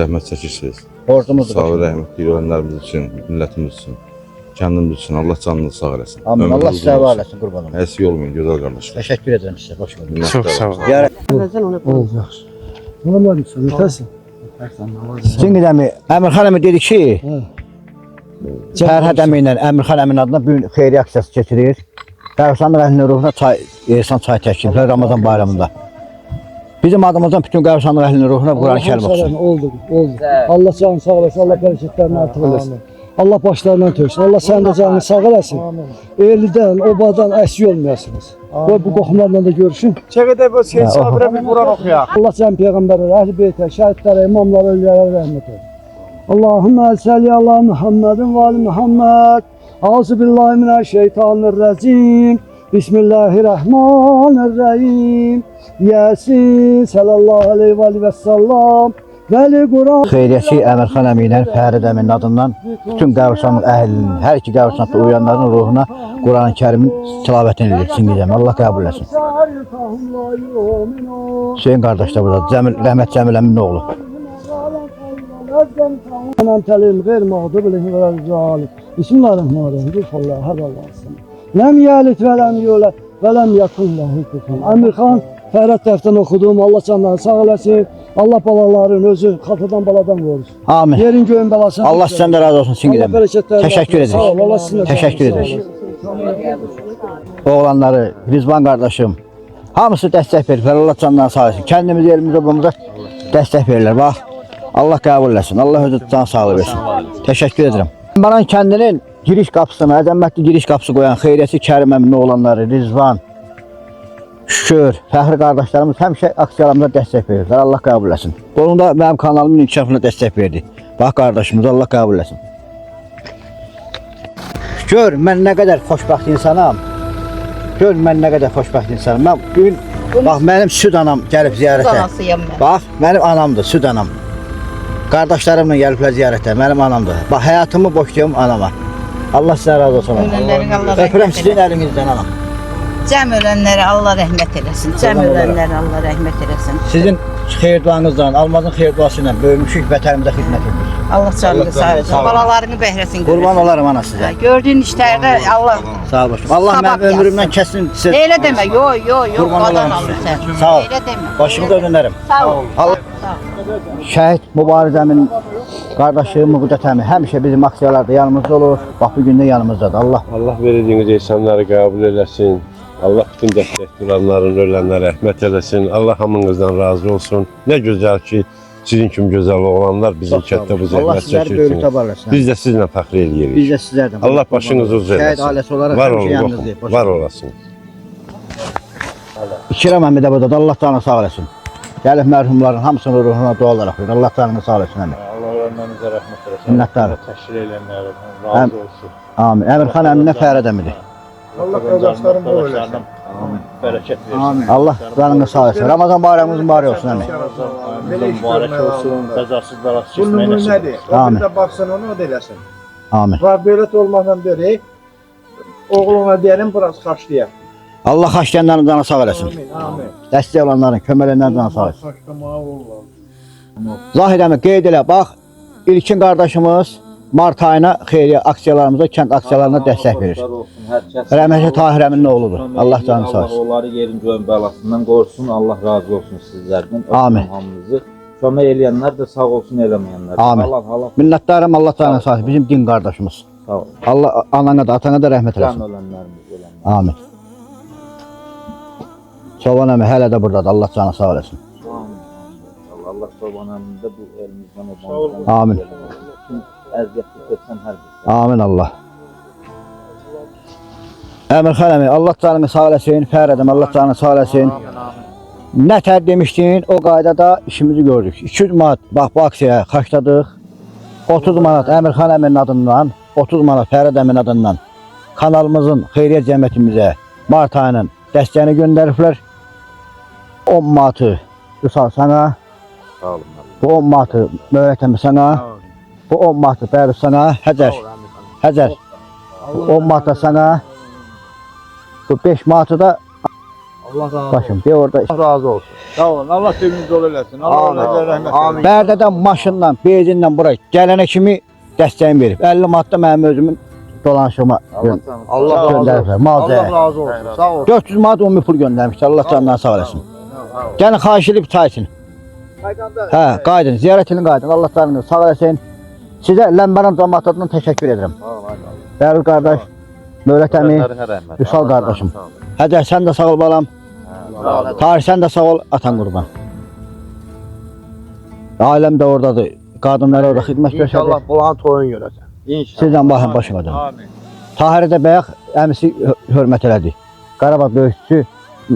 zəhmət çəkirsiniz. Borcumuzdur. Sağ ol, rəhmətli ölənlərimiz üçün, millətimiz üçün, kəndimiz üçün Allah canını sağ eləsin. Amin. Allah sizə var eləsin, qurbanım. Əsik olmayın, gözəl qardaşlar. Təşəkkür edirəm sizə. Xoş gəldiniz. Çox sağ olun. Çünki dəmi Əmir xanəmi dedi ki, Fərhad əmi ilə Əmir xanəmin adına bu gün xeyri aksiyası keçirir. Qəbristanlıq əhlinin ruhuna ehsan çay təşkil Ramazan bayramında. Bizim adımızdan bütün qəbristanlıq əhlinin ruhuna Quran-ı Kərim olsun. Oldu. Allah canını sağ olasın, Allah bərəkətlərini artıq eləsin. Allah başlarından töksün, Allah sənin də canını sağ eləsin. Elidən, obadan əski olmayasınız. Və bu qoxumlarla da görüşün. Çəqədə bu şey sabirə bir Quran oxuyaq. Allah cəm peyğəmbərlərə, əhl-i beytə, şəhidlərə, imamlara, ölülərə rəhmət et. Allahümmə səlli ala Muhammedin və ali Muhammed. Euzubillahimineşşeytanirracim. Bismillahirrahmanirrahim. Yasin sallallahu aleyhi ve sellem. Vəli Quran. Xeyriyyəçi Əmir xan əmi ilə Fərid əminin adından bütün qəbristanlıq əhlinin, hər iki qəbristanlıqda uyanların ruhuna Quran-ı Kərimin tilavətini edirsin gecəm. Allah qəbul etsin. Hüseyin qardaş da burada, Rəhmət Cəmil əminin oğlu. Bismillahirrahmanirrahim. Ləm yəlit və ləm yolət və ləm yakun ləhi kufuven. Əmir xan Fərhad tərəfdən oxudum. Allah canlarını sağ eləsin. Allah balaların özü xatadan baladan qorusun. Amin. Yerin göyün balasını. Allah sizdən də razı olsun Çingizəm. Allah bərəkətlər. Təşəkkür edirik. Sağ ol. Allah sizinlə. Təşəkkür edirik. Oğlanları, Rizvan qardaşım, hamısı dəstək verir. Allah canlarını sağ olsun. Kəndimiz, yerimizə, bumuza dəstək verirlər. Bax, Allah qəbul etsin. Allah özü can sağlığı versin. Təşəkkür edirəm. Baran kəndinin giriş qapısına, əzəmətli giriş qapısı qoyan Xeyriyyəçi Kərim əminin oğlanları, Rizvan, Şükür, fəxri qardaşlarımız həmişə aksiyalarımıza dəstək verirlər. Allah qəbul etsin. Onun da mənim kanalımın inkişafına dəstək verdi. Bax qardaşımız, Allah qəbul etsin. Gör, mən nə qədər xoşbəxt insanam. Gör, mən nə qədər xoşbəxt insanam. Mən bugün, bax, mənim süd anam gəlib ziyarətə. Bax, mənim anamdır, süd anam. Qardaşlarımla gəliblər ziyarətə, mənim anamdır. Bax, həyatımı boşlayım anama. Allah sizə razı olsun. Öpürəm sizin əlinizdən anam. Cəm ölənlərə Allah rəhmət eləsin. Cəm ölənlərə Allah rəhmət eləsin. Sizin xeyir duanızla, almazın xeyir duası ilə böyümüşük vətənimizə xidmət edirik. Allah canını sağ olsun. Balalarını bəhrəsin. Qurban olarım ana sizə. Gördüyün işlərdə Allah sağ ol başım. Allah mənim ömrümdən kəsin sizə. Elə demə. Yo. Qurban olarım sizə. Sağ ol. Elə demə. Başımı da dönərəm. Sağ ol. Allah. Şəhid Mübarizəmin qardaşı Müqdət əmi həmişə bizim aksiyalarda yanımızda olur. Bax bu gün də yanımızdadır. Allah verdiğiniz insanları qəbul eləsin. Allah bütün dəstək duranların, ölənlərə rəhmət eləsin. Allah hamınızdan razı olsun. Nə gözəl ki, sizin kimi gözəl oğlanlar bizim kətdə bu zəhmət çəkirsiniz. Biz də sizlə fəxr eləyirik. Biz də sizlərdən. Allah başınızı uzun Şəhid ailəsi olaraq həmişə yanınızdayıq. Var olasın. İkram əmi də budadır. Allah canını sağ eləsin. Gəlib mərhumların hamısının ruhuna dualar oxuyur. Allah canını sağ eləsin əmi. Allah ölənlərinizə rəhmət eləsin. Minnətdarım. Təşkil edənlərə razı olsun. Amin. Əmir xan əminə Fərəd əmidir. Allah qardaşlarım bu eləsin. Bərəkət versin. Allah canını sağ eləsin. Ramazan bayramımız mübarək olsun əmi. Mübarək olsun. Qəzasız bəlasız Bu nümunə nədir? Amin. Bir də baxsın onu o da eləsin. Amin. Var dövlət olmaqla deyil. oğluna derim biraz xaçlayaq. Allah xaçlayanların canı sağ eləsin. Amin. Dəstək olanların, kömələnlərin canı sağ eləsin. Xaçlamağa olmaz. Zahirəmi qeyd elə, bax, İlkin qardaşımız Mart ayına xeyriyə aksiyalarımıza, kənd aksiyalarına dəstək verir. Rəhmətli Tahir əminin oğludur. Allah canı sağ olsun. Allah onları yerin göyün bəlasından qorusun. Allah razı olsun sizlərdən. Amin. Hamınızı. Kömək eləyənlər də sağ olsun, eləməyənlər. Amin. Minnətdarım, Allah canı sağ olsun. Bizim din qardaşımız. Sağ ol. Allah anana da, atana da rəhmət Can eləsin. ölənlərimiz ölənlər. Amin. Çoban əmi hələ də buradadır. Allah canı sağ eləsin. Amin. Allah Çoban əmində bu elimizdən obanımızdan. Amin. Əziyyətli etsən hər bir. Amin Allah. Əmirxan əmi, Allah canını sağ eləsin. Fərədəm, Allah canını sağ eləsin. Nə tər demişdin, o qaydada işimizi gördük. 200 manat, bax bu aksiyaya xaçladıq. 30 manat Əmirxan əminin adından, 30 manat Fərəd əminin adından kanalımızın, xeyriyyə cəmiyyətimizə Mart ayının dəstəyini göndəriblər. 10 manatı Rüsal sana, Sağ olun. bu 10 manatı Möhət əmi sana, bu 10 manatı Bərus sana, Həcər, bu 10 manatı sana, bu 5 manatı da Allah razı olsun. başım, bir orada Allah razı olsun. Sağ olun. Allah sevginiz dolu eləsin. Allah sizə rəhmət eləsin. Bərdədən maşınla, benzinlə bura gələnə kimi dəstəyimi verib. 50 manatda mənim özümün dolanışıma Allah razı olsun. göndəriblər, mal Allah cəhət. razı olsun. Sağ olun. 400 manat ümumi pul göndərmişdir. Allah canından sağ eləsin. Gəlin xahiş edib çay için. Hə, qaydın, ziyarət edin qaydın. Allah canını sağ eləsin. Sizə Ləmbəran cəmaəti adından təşəkkür edirəm. Dərul qardaş, Möhət əmi, Vüsal qardaşım. Həcər, sən də sağ ol balam. Tarih, sən də sağ ol, atan qurban. Ailəm də oradadır. Qadınlar orada xidmət göstərir. İnşallah bulan toyun görəcək. İnşallah. Sizdən baxın başıma dönün. Amin. Tahirə də bəyək əmisi hörmət elədi. Qarabağ döyüşçüsü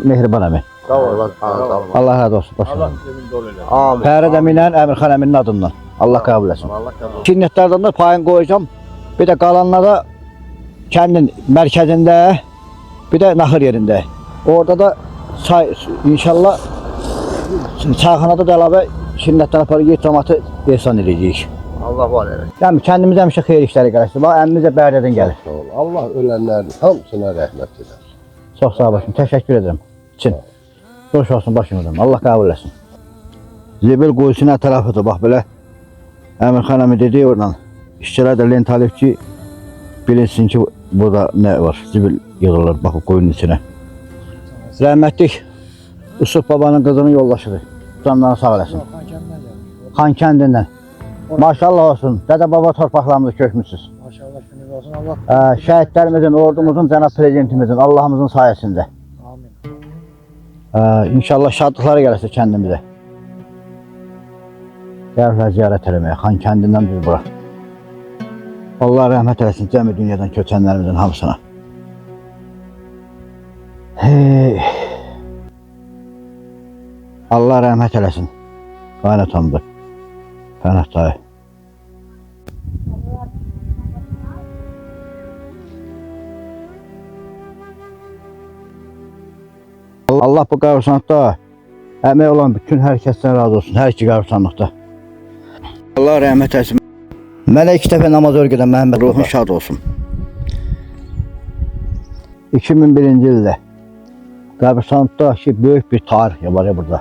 Mehriban əmi. Sağ olun. Sağ olun. Allah razı olsun. Başına. Allah sevginiz dolu eləsin. Amin. Fərəd əmi ilə Əmirxan əminin adından. Allah qəbul etsin. Allah qəbul etsin. Kinnətlərdən də payını qoyacağım. Bir də qalanlara kəndin mərkəzində, bir də naxır yerində. Orada da inşallah çayxanada da əlavə kinnətdən aparı yer cəmaatı ehsan edəcəyik. Allah var eləsin. Yəni kəndimizə həmişə xeyir işləri gəlsin. Bax əmimiz də Bərdədən gəlir. Allah ölənlərin hamısına rəhmət edər. Çox sağ olasın. Təşəkkür edirəm. Çin. Xoş olsun başınızdan. Allah qəbul etsin. Zibil quyusunun ətrafıdır. Bax belə Əmirxan əmi dedi oradan. İşçilər də lent alıb ki bilinsin ki burada nə var. Zibil yığılır bax quyunun içinə. Rəhmətlik Yusuf babanın qızının yoldaşıdır. Canlarını sağ eləsin. Xan kəndindən. Maşallah olsun. Dədə baba torpaqlarımızı kökmüsünüz. Maşallah gününüz olsun. Allah. Şəhidlərimizin, ordumuzun, cənab prezidentimizin, Allahımızın sayəsində. Amin. İnşallah şadlıqları gəlirsə kəndimizə. Gəlirlər ziyarət eləməyə, Xan kəndindən biz bura. Allah rəhmət eləsin cəmi dünyadan köçənlərimizin hamısına. Hey. Allah rəhmət eləsin. Qaynatamdır. Fənət dayı. Allah bu qəbirstanlıqda əmək olan bütün hər kəsdən razı olsun, hər iki qəbirstanlıqda. Allah rəhmət eləsin. Mənə 2 dəfə namaz örgədən Məhəmməd ruhun şad olsun. 2001-ci ildə qəbirstanlıqda ki, böyük bir tarix var ya burada.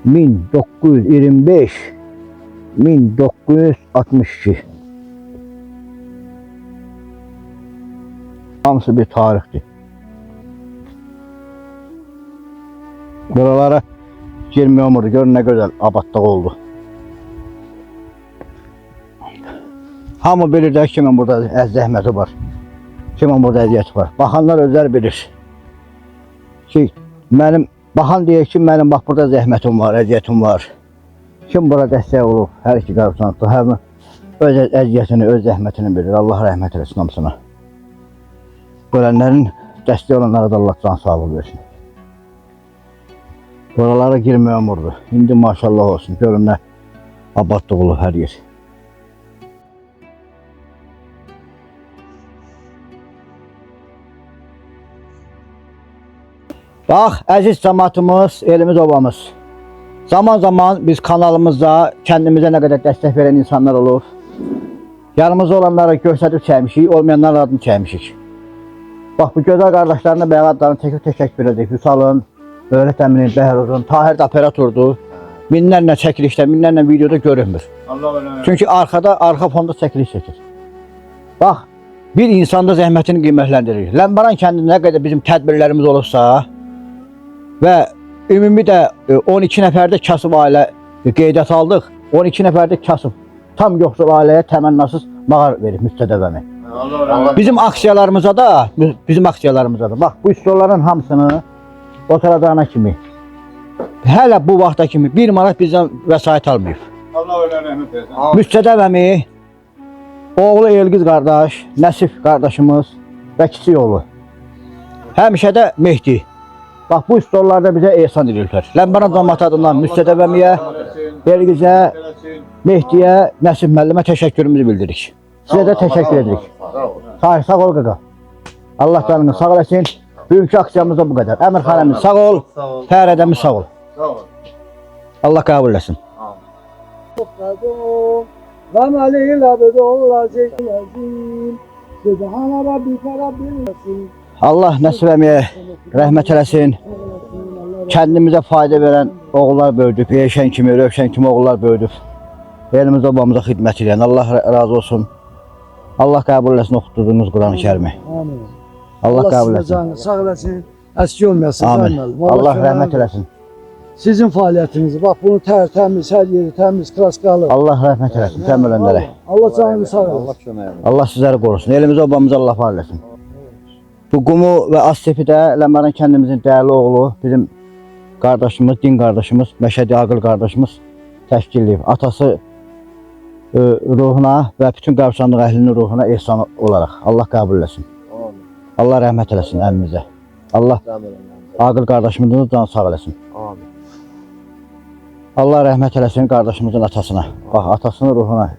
1962 hamısı bir tarixdir. Buralara girmiyor olmurdu. Görün nə gözəl abadlıq oldu. Hamı bilir də kimin burada zəhməti var. Kimin burada əziyyəti var. Baxanlar özləri bilir. Ki, mənim baxan deyək ki, mənim bax burada zəhmətim var, əziyyətim var. Kim bura dəstək olub, hər iki qəbirstanlıqda həm öz əziyyətini, öz zəhmətini bilir. Allah rəhmət eləsin hamısına. Ölənlərin dəstək olanlara da Allah can sağlığı versin. Buralara girməyə olmurdu. İndi maşallah olsun. Görün nə abadlıq olub hər yer. Bax, əziz cəmaatımız, elimiz obamız. Zaman zaman biz kanalımızda kəndimizə nə qədər dəstək verən insanlar olur. Yanımızda olanlara göstərib çəkmişik, olmayanların adını çəkmişik. Bax, bu gözəl qardaşlarına bəyə adlarını çəkib təşəkkür edirik. Vüsalın, Öyrət əminin, Bəhruzun, Tahir də operatordur. Minlərlə çəkilişdə, minlərlə videoda görünmür. Çünki arxa fonda çəkiliş çəkir. Bax, bir insanda zəhmətini qiymətləndirir. Ləmbaran kəndində nə qədər bizim tədbirlərimiz olursa və ümumi də 12 nəfərdə kasıb ailə qeydiyyat aldıq. 12 nəfərdə kasıb tam yoxsul ailəyə təmənnasız mağar verib müstədəvəmi. Bizim aksiyalarımıza da, bax, bu stolların hamısını oturacağına kimi, hələ bu vaxta kimi 1 manat bizdən vəsait almayıb. Müstədəvəmi, oğlu Elgiz qardaş, Nəsif qardaşımız və kiçik oğlu. Həmişə də Mehdi. Bax, bu stollarda bizə ehsan edirlər. Ləmbaran cəmiyyət adından Müstədəvəmiyə, Elgizə, Mehdiyə, Nəsif müəllimə təşəkkürümüzü bildiririk. Sizə də təşəkkür edirik. Sağ ol qaqa. Allah canını sağ eləsin. Bugünkü aksiyamız da bu qədər. Əmir xanəmiz sağ ol, Fərədəmiz sağ ol. Allah qəbul eləsin. Allah Nəsib əmiyə rəhmət eləsin. Kəndimizə fayda verən oğullar böyüdüb, Eşən kimi, Rövşən kimi oğullar böyüdüb. Elimizdə obamıza xidmət edən Allah razı olsun. Allah qəbul eləsin oxutduğunuz Quran-ı Kərimi. Allah qəbul eləsin. Sağ eləsin, əski olmayasın. Amin. Allah rəhmət eləsin. Sizin fəaliyyətinizi, bax bunu təmiz, hər yeri təmiz, kraskalı. Allah rəhmət eləsin, sən ölənlərə. Allah canını sağ eləsin. Allah sizləri qorusun. Elimizdə obamıza Allah var eləsin. Bu Qumu və Astepi də Ləmbaran kəndimizin dəyərli oğlu, bizim qardaşımız, din qardaşımız, Məşədi Aqıl qardaşımız təşkil edib. Atası ruhuna və bütün qəbirstanlıq əhlinin ruhuna ehsan olaraq Allah qəbul eləsin. Allah rəhmət eləsin əmimizə. Allah Aqıl qardaşımızın canı sağ eləsin. Allah rəhmət eləsin qardaşımızın atasına. Bax, atasının ruhuna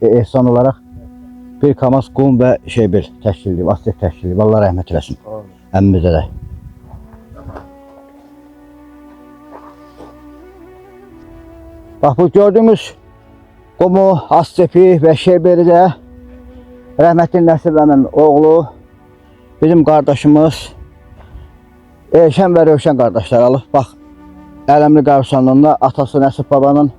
ehsan olaraq bir kamas qum və şeybil təşkil edib, Astep təşkil edib. Allah rəhmət eləsin əmimizə də. Bax, bu gördüğümüz Qumu, Astepi və Şeybeli də rəhmətli Nəsib əmin oğlu, bizim qardaşımız Eşən və Rövşən qardaşlar alıb. Bax, Ələmli qəbirstanlığında atası Nəsib babanın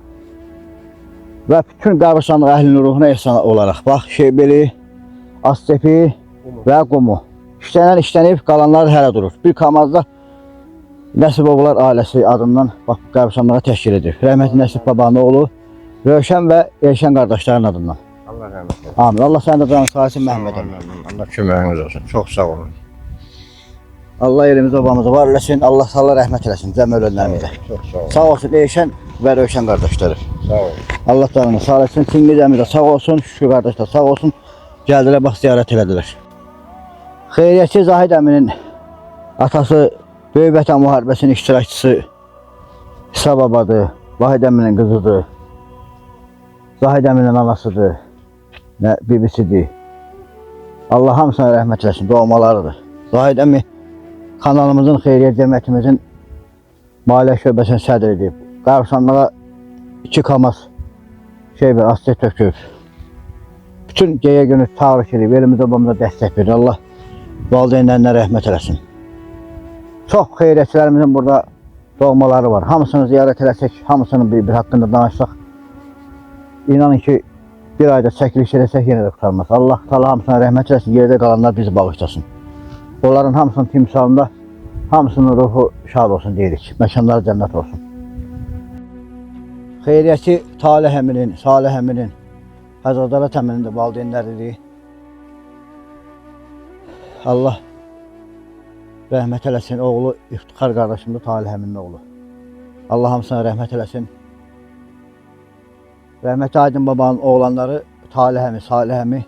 və bütün qəbirstanlıq əhlinin ruhuna ehsan olaraq. Bax, Şeybeli, Astepi və Qumu. İşlənib, qalanları hələ durur. Bir kamazda Nəsib oğullar ailəsi adından bax, qəbirstanlığa təşkil edir. Rəhmətli Nəsib babanın oğlu, Rövşən və Eşən qardaşların adından. Allah rəhmət eləsin. Amin. Allah sənin də canını sağ olsun Məhəmməd əmi. Allah köməyiniz olsun. Çox sağ olun. Allah elimizi obamızı var eləsin. Allah rəhmət eləsin cəm ölənlərimizə. Çox sağ olun. Sağ olsun Eşən və Rövşən qardaşları. Sağ olun. Allah canını sağ olsun. Çingiz əmi də sağ olsun. Şükür qardaş da sağ olsun. Gəldilər, bax, ziyarət elədilər. Xeyriyyətçi Zahid əminin atası Böyük Vətən Müharibəsinin iştirakçısı İsa babadır. Vahid əminin qızıdır. Zahid əminin anasıdır. Bibisidir. Allah hamısına rəhmət eləsin, doğmalarıdır. Zahid əmi kanalımızın, xeyriyyət cəmiyyətimizin maliyyə şöbəsinin sədr edib. Qəbirstanlığa 2 kamas Astet töküb. Bütün gecə günü təbrik edib, elimizdə obamıza dəstək verir. Allah valideynlərinə rəhmət eləsin. Çox xeyriyyətçilərimizin burada doğmaları var. Hamısını ziyarət eləsək, hamısının bir haqqında danışsaq, İnanın ki, bir ayda çəkiliş eləsək yenə də qutarmaz. Allah Taala hamısına rəhmət eləsin, yerdə qalanlar bizi bağışlasın. Onların hamısının timsalında, hamısının ruhu şad olsun deyirik. Məkanları cənnət olsun. Xeyriyyəti Talih əminin, Salih əminin, Həzradalat əminin də valideynləridir. Allah rəhmət eləsin. Oğlu İftixar qardaşımdır, Talih əminin oğlu. Allah hamısına rəhmət eləsin. Rəhmətli Aydın babanın oğlanları Talih əmi, Salih əmi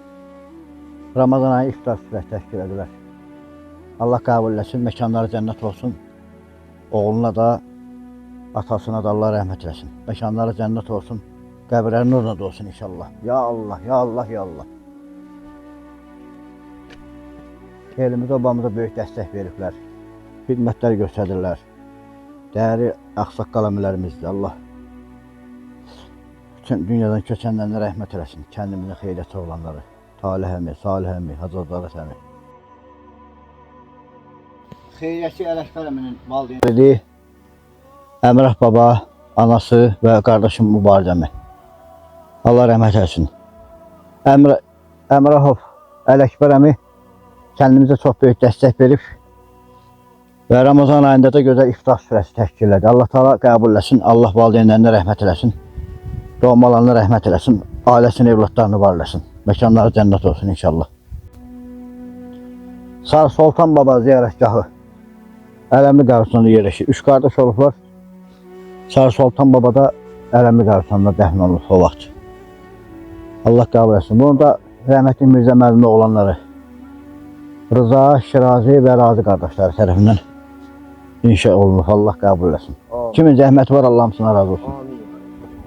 Ramazan ayı iftar süfrəsi təşkil edirlər. Allah qəbul eləsin, məkanları cənnət olsun. Oğluna da, atasına da Allah rəhmət eləsin. Məkanları cənnət olsun, qəbirləri nurla dolsun inşallah. Ya Allah, ya Allah, ya Allah. Elimizdə obamıza böyük dəstək veriblər. Xidmətlər göstərirlər. Dəyərli ağsaqqal əmilərimizdir. Allah bütün dünyadan köçənlərə rəhmət eləsin. Kəndimizin xeyriyyəti olanları. Talih əmi, Salih əmi, Həzradalat əmi. Xeyriyyətçi Ələkbər əminin valideynləri Əmrah baba, anası və qardaşım Mübariz əmi. Allah rəhmət eləsin. Əmrahov Ələkbər əmi kəndimizə çox böyük dəstək verib və Ramazan ayında da gözəl iftar sürəsi təşkil elədi. Allah Taala qəbul eləsin, Allah valideynlərinə rəhmət eləsin, doğmalarına rəhmət eləsin, ailəsini, evlatlarını var eləsin. Məkanları cənnət olsun inşallah. Sarı Sultan baba ziyarətgahı Ələmli qəbirstanında yerləşir. 3 qardaş olublar. Sarı Sultan baba da Ələmli qəbirstanında dəfn olunub o vaxt. Allah qəbul etsin. Bunu da rəhmətli Mirzə müəllimin oğlanları Rıza, Şirazi və Razi qardaşları tərəfindən inşa olunub. Allah qəbul etsin. Kimin zəhməti var, Allah hamısına razı olsun.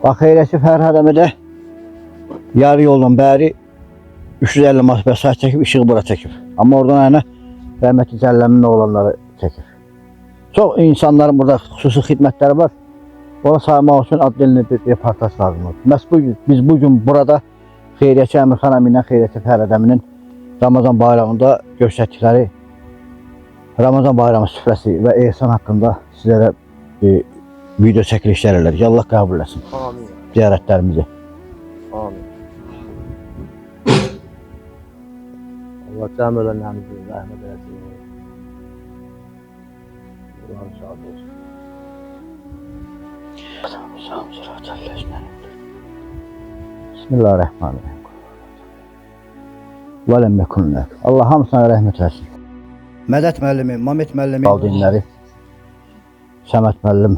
Bax, Xeyriyyətçi Fərhad əmi də yarı yoldan bəri 350 manat vəsait çəkib, işığı bura çəkib. Amma oradan ayına rəhmətli Cəlləmin oğlanları çəkib. Çox insanların burada xüsusi xidmətləri var. Ona saymaq üçün adlı bir reportaj lazımdır. Biz bugün burada Xeyriyyətçi Əmirxan əmi ilə Xeyriyyətçi Fərhad əminin Ramazan bayramında göstərdikləri Ramazan bayramı süfrəsi və ehsan haqqında sizlərə video çəkilişlər elədik. Allah qəbul etsin ziyarətlərimizi. Amin. Allah cəm ölənlərimizin rəhmət eləsin. Allah'ın şahı olsun. Bismillahirrahmanirrahim. Allah hamısına rəhmət eləsin. Mədət müəllimi, Mamet müəllimi, valideynləri, Səməd müəllim.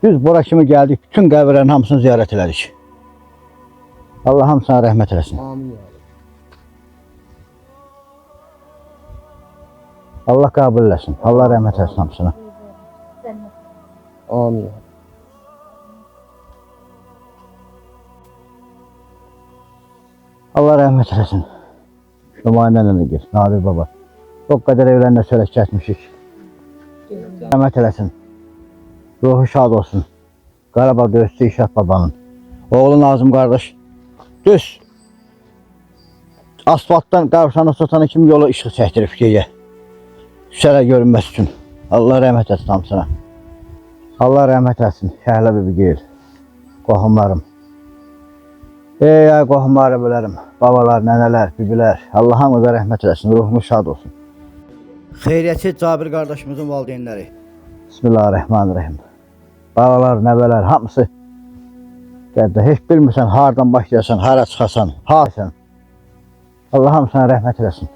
Biz bura kimi gəldik, bütün qəbirlərin hamısını ziyarət elədik. Allah hamısına rəhmət eləsin. Amin. Allah qəbul eləsin. Allah rəhmət eləsin hamısına. Amin. Allah rəhmət eləsin. Nümayəndə də gir, Nadir baba. O qədər evlərində söyləş keçmişik. Rəhmət eləsin. Ruhu şad olsun. Qarabağ döyüşçü İşat babanın. Oğlu Nazım qardaş. Düz. Asfaltdan qabırsanı satana kimi yolu işıq çəkdirib geyə. Şərə görünməsi üçün. Allah rəhmət eləsin hamısına. Allah rəhmət eləsin. Şəhlə bibi geyir. Qohumlarım. Ey ay qohumları bilərim. Babalar, nənələr, bibilər. Allah hamıza rəhmət eləsin. Ruhumuz şad olsun. Xeyriyyətçi Cabir qardaşımızın valideynləri. Bismillahirrahmanirrahim. Babalar, nəvələr, hamısı. Heç bilmirsən, hardan başlayasan, hara çıxasan, hasən. Allah hamısına rəhmət eləsin.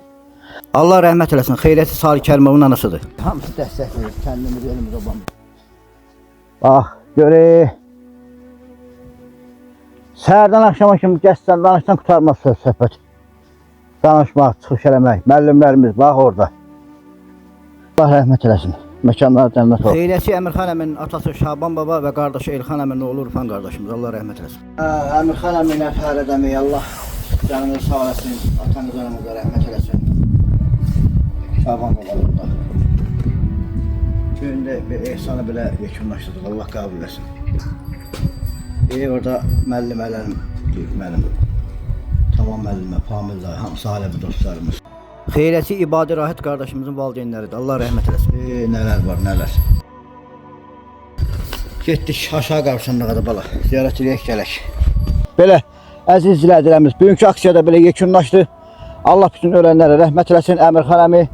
Allah rəhmət eləsin. Xeyriyyətçi Salih Kərimovun anasıdır. Hamısı dəstək verir, kəndimiz, elimiz, obamız. Bax, görək. Səhərdən axşama kimi gəzsən, danışdan qutarmaz söz söhbət. Danışmaq, çıxış eləmək, müəllimlərimiz, bax orada. Allah rəhmət eləsin. Məkanlar cənnət olsun. Xeyriyyətçi Əmirxan əminin atası Şaban baba və qardaşı Elxan əminin oğlu Urfan qardaşımız. Allah rəhmət eləsin. Əmirxan əminə Fərhad əmi, Allah canınızı sağ eləsin, atanız anamıza rəhmət eləsin. Şaban baba burada. Günde bir ehsanı belə yekunlaşdırdık, Allah qəbul eləsin. Orada müəllimələrim, mənim tamam müəllimə, famillər, hamısı aləbi dostlarımız. Xeyriyyətçi İbadi Rahid qardaşımızın valideynləridir. Allah rəhmət eləsin. Nələr var, nələr. Getdik aşağı qabşanlığa da bala. Ziyarət eləyək gələk. Belə əziz izləyicilərimiz, bugünkü aksiyada belə yekunlaşdı. Allah bütün ölənlərə rəhmət eləsin. Əmirxan əmi,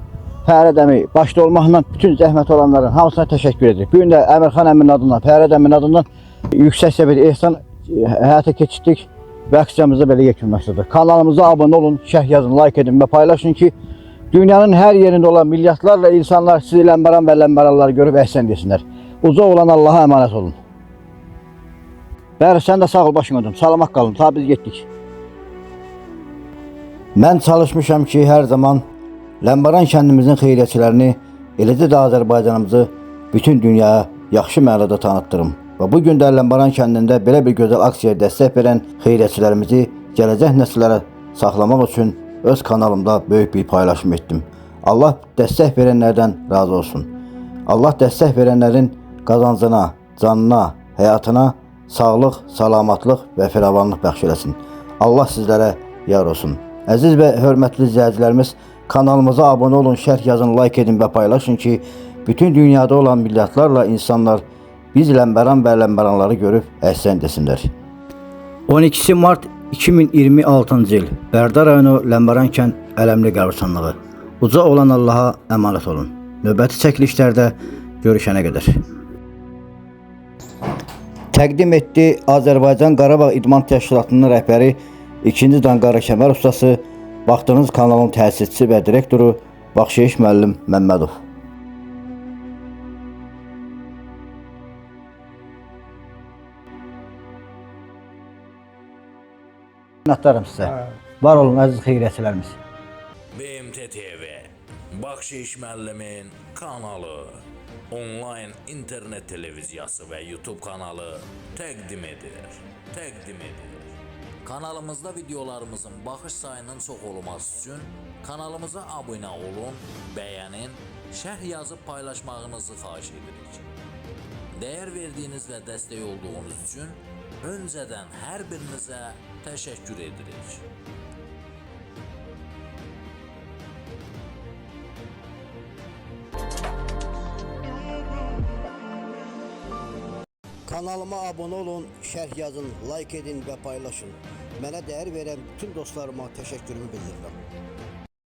Fərhad əmi başda olmaqla bütün zəhmət olanların hamısına təşəkkür edirik. Bugün də Əmirxan əminin adından, Fərhad əminin adından yüksək səviyyəli ehsan həyata keçirdik və aksiyamızda belə yekunlaşdırdıq. Kanalımıza abunə olun, şərh yazın, like edin və paylaşın ki, dünyanın hər yerində olan milyardlarla insanlar sizi Ləmbaran və Ləmbaranları görüb əhsən desinlər. Uca olan Allaha əmanət olun. Bəri, sən də sağ ol başın ödüm, salamat qalın, ta biz getdik. Mən çalışmışam ki, hər zaman Ləmbaran kəndimizin xeyriyyətçilərini, eləcə də Azərbaycanımızı bütün dünyaya yaxşı mənada tanıtdırım. Və bugün də Ləmbaran kəndində belə bir gözəl aksiyaya dəstək verən xeyriyyətçilərimizi gələcək nəsillərə saxlamaq üçün öz kanalımda böyük bir paylaşım etdim. Allah dəstək verənlərdən razı olsun. Allah dəstək verənlərin qazancına, canına, həyatına sağlıq, salamatlıq və firavanlıq bəxş eləsin. Allah sizlərə yar olsun. Əziz və hörmətli izləyicilərimiz, Kanalımıza abone olun, şərh yazın, like edin və paylaşın ki, bütün dünyada olan milyardlarla insanlar biz Ləmbəran və Ləmbəranları görüb əhsən desinlər. 12 mart 2026-cı il Bərdə rayonu Ləmbəran kənd Ələmli qəbirstanlığı. Uca olan Allaha əmanət olun. Növbəti çəkilişlərdə görüşənə qədər. Təqdim etdi Azərbaycan Qarabağ İdman Təşkilatının rəhbəri 2-ci Dan Qara Kəmər ustası, baxdığınız kanalın təsisçisi və direktoru Baxşeyiş müəllim Məmmədov. Minnətdarım sizə. Var olun əziz xeyriyyətçilərimiz. BMT TV, Baxşeyiş müəllimin kanalı, onlayn internet televiziyası və YouTube kanalı təqdim edir. Kanalımızda videolarımızın baxış sayının çox olması üçün kanalımıza abunə olun, bəyənin, şərh yazıb paylaşmağınızı xahiş edirik. Dəyər verdiyiniz və dəstək olduğunuz üçün öncədən hər birinizə təşəkkür edirik. Kanalıma abone olun, şərh yazın, like edin və paylaşın. Mənə dəyər verən bütün dostlarıma təşəkkürümü bildirirəm.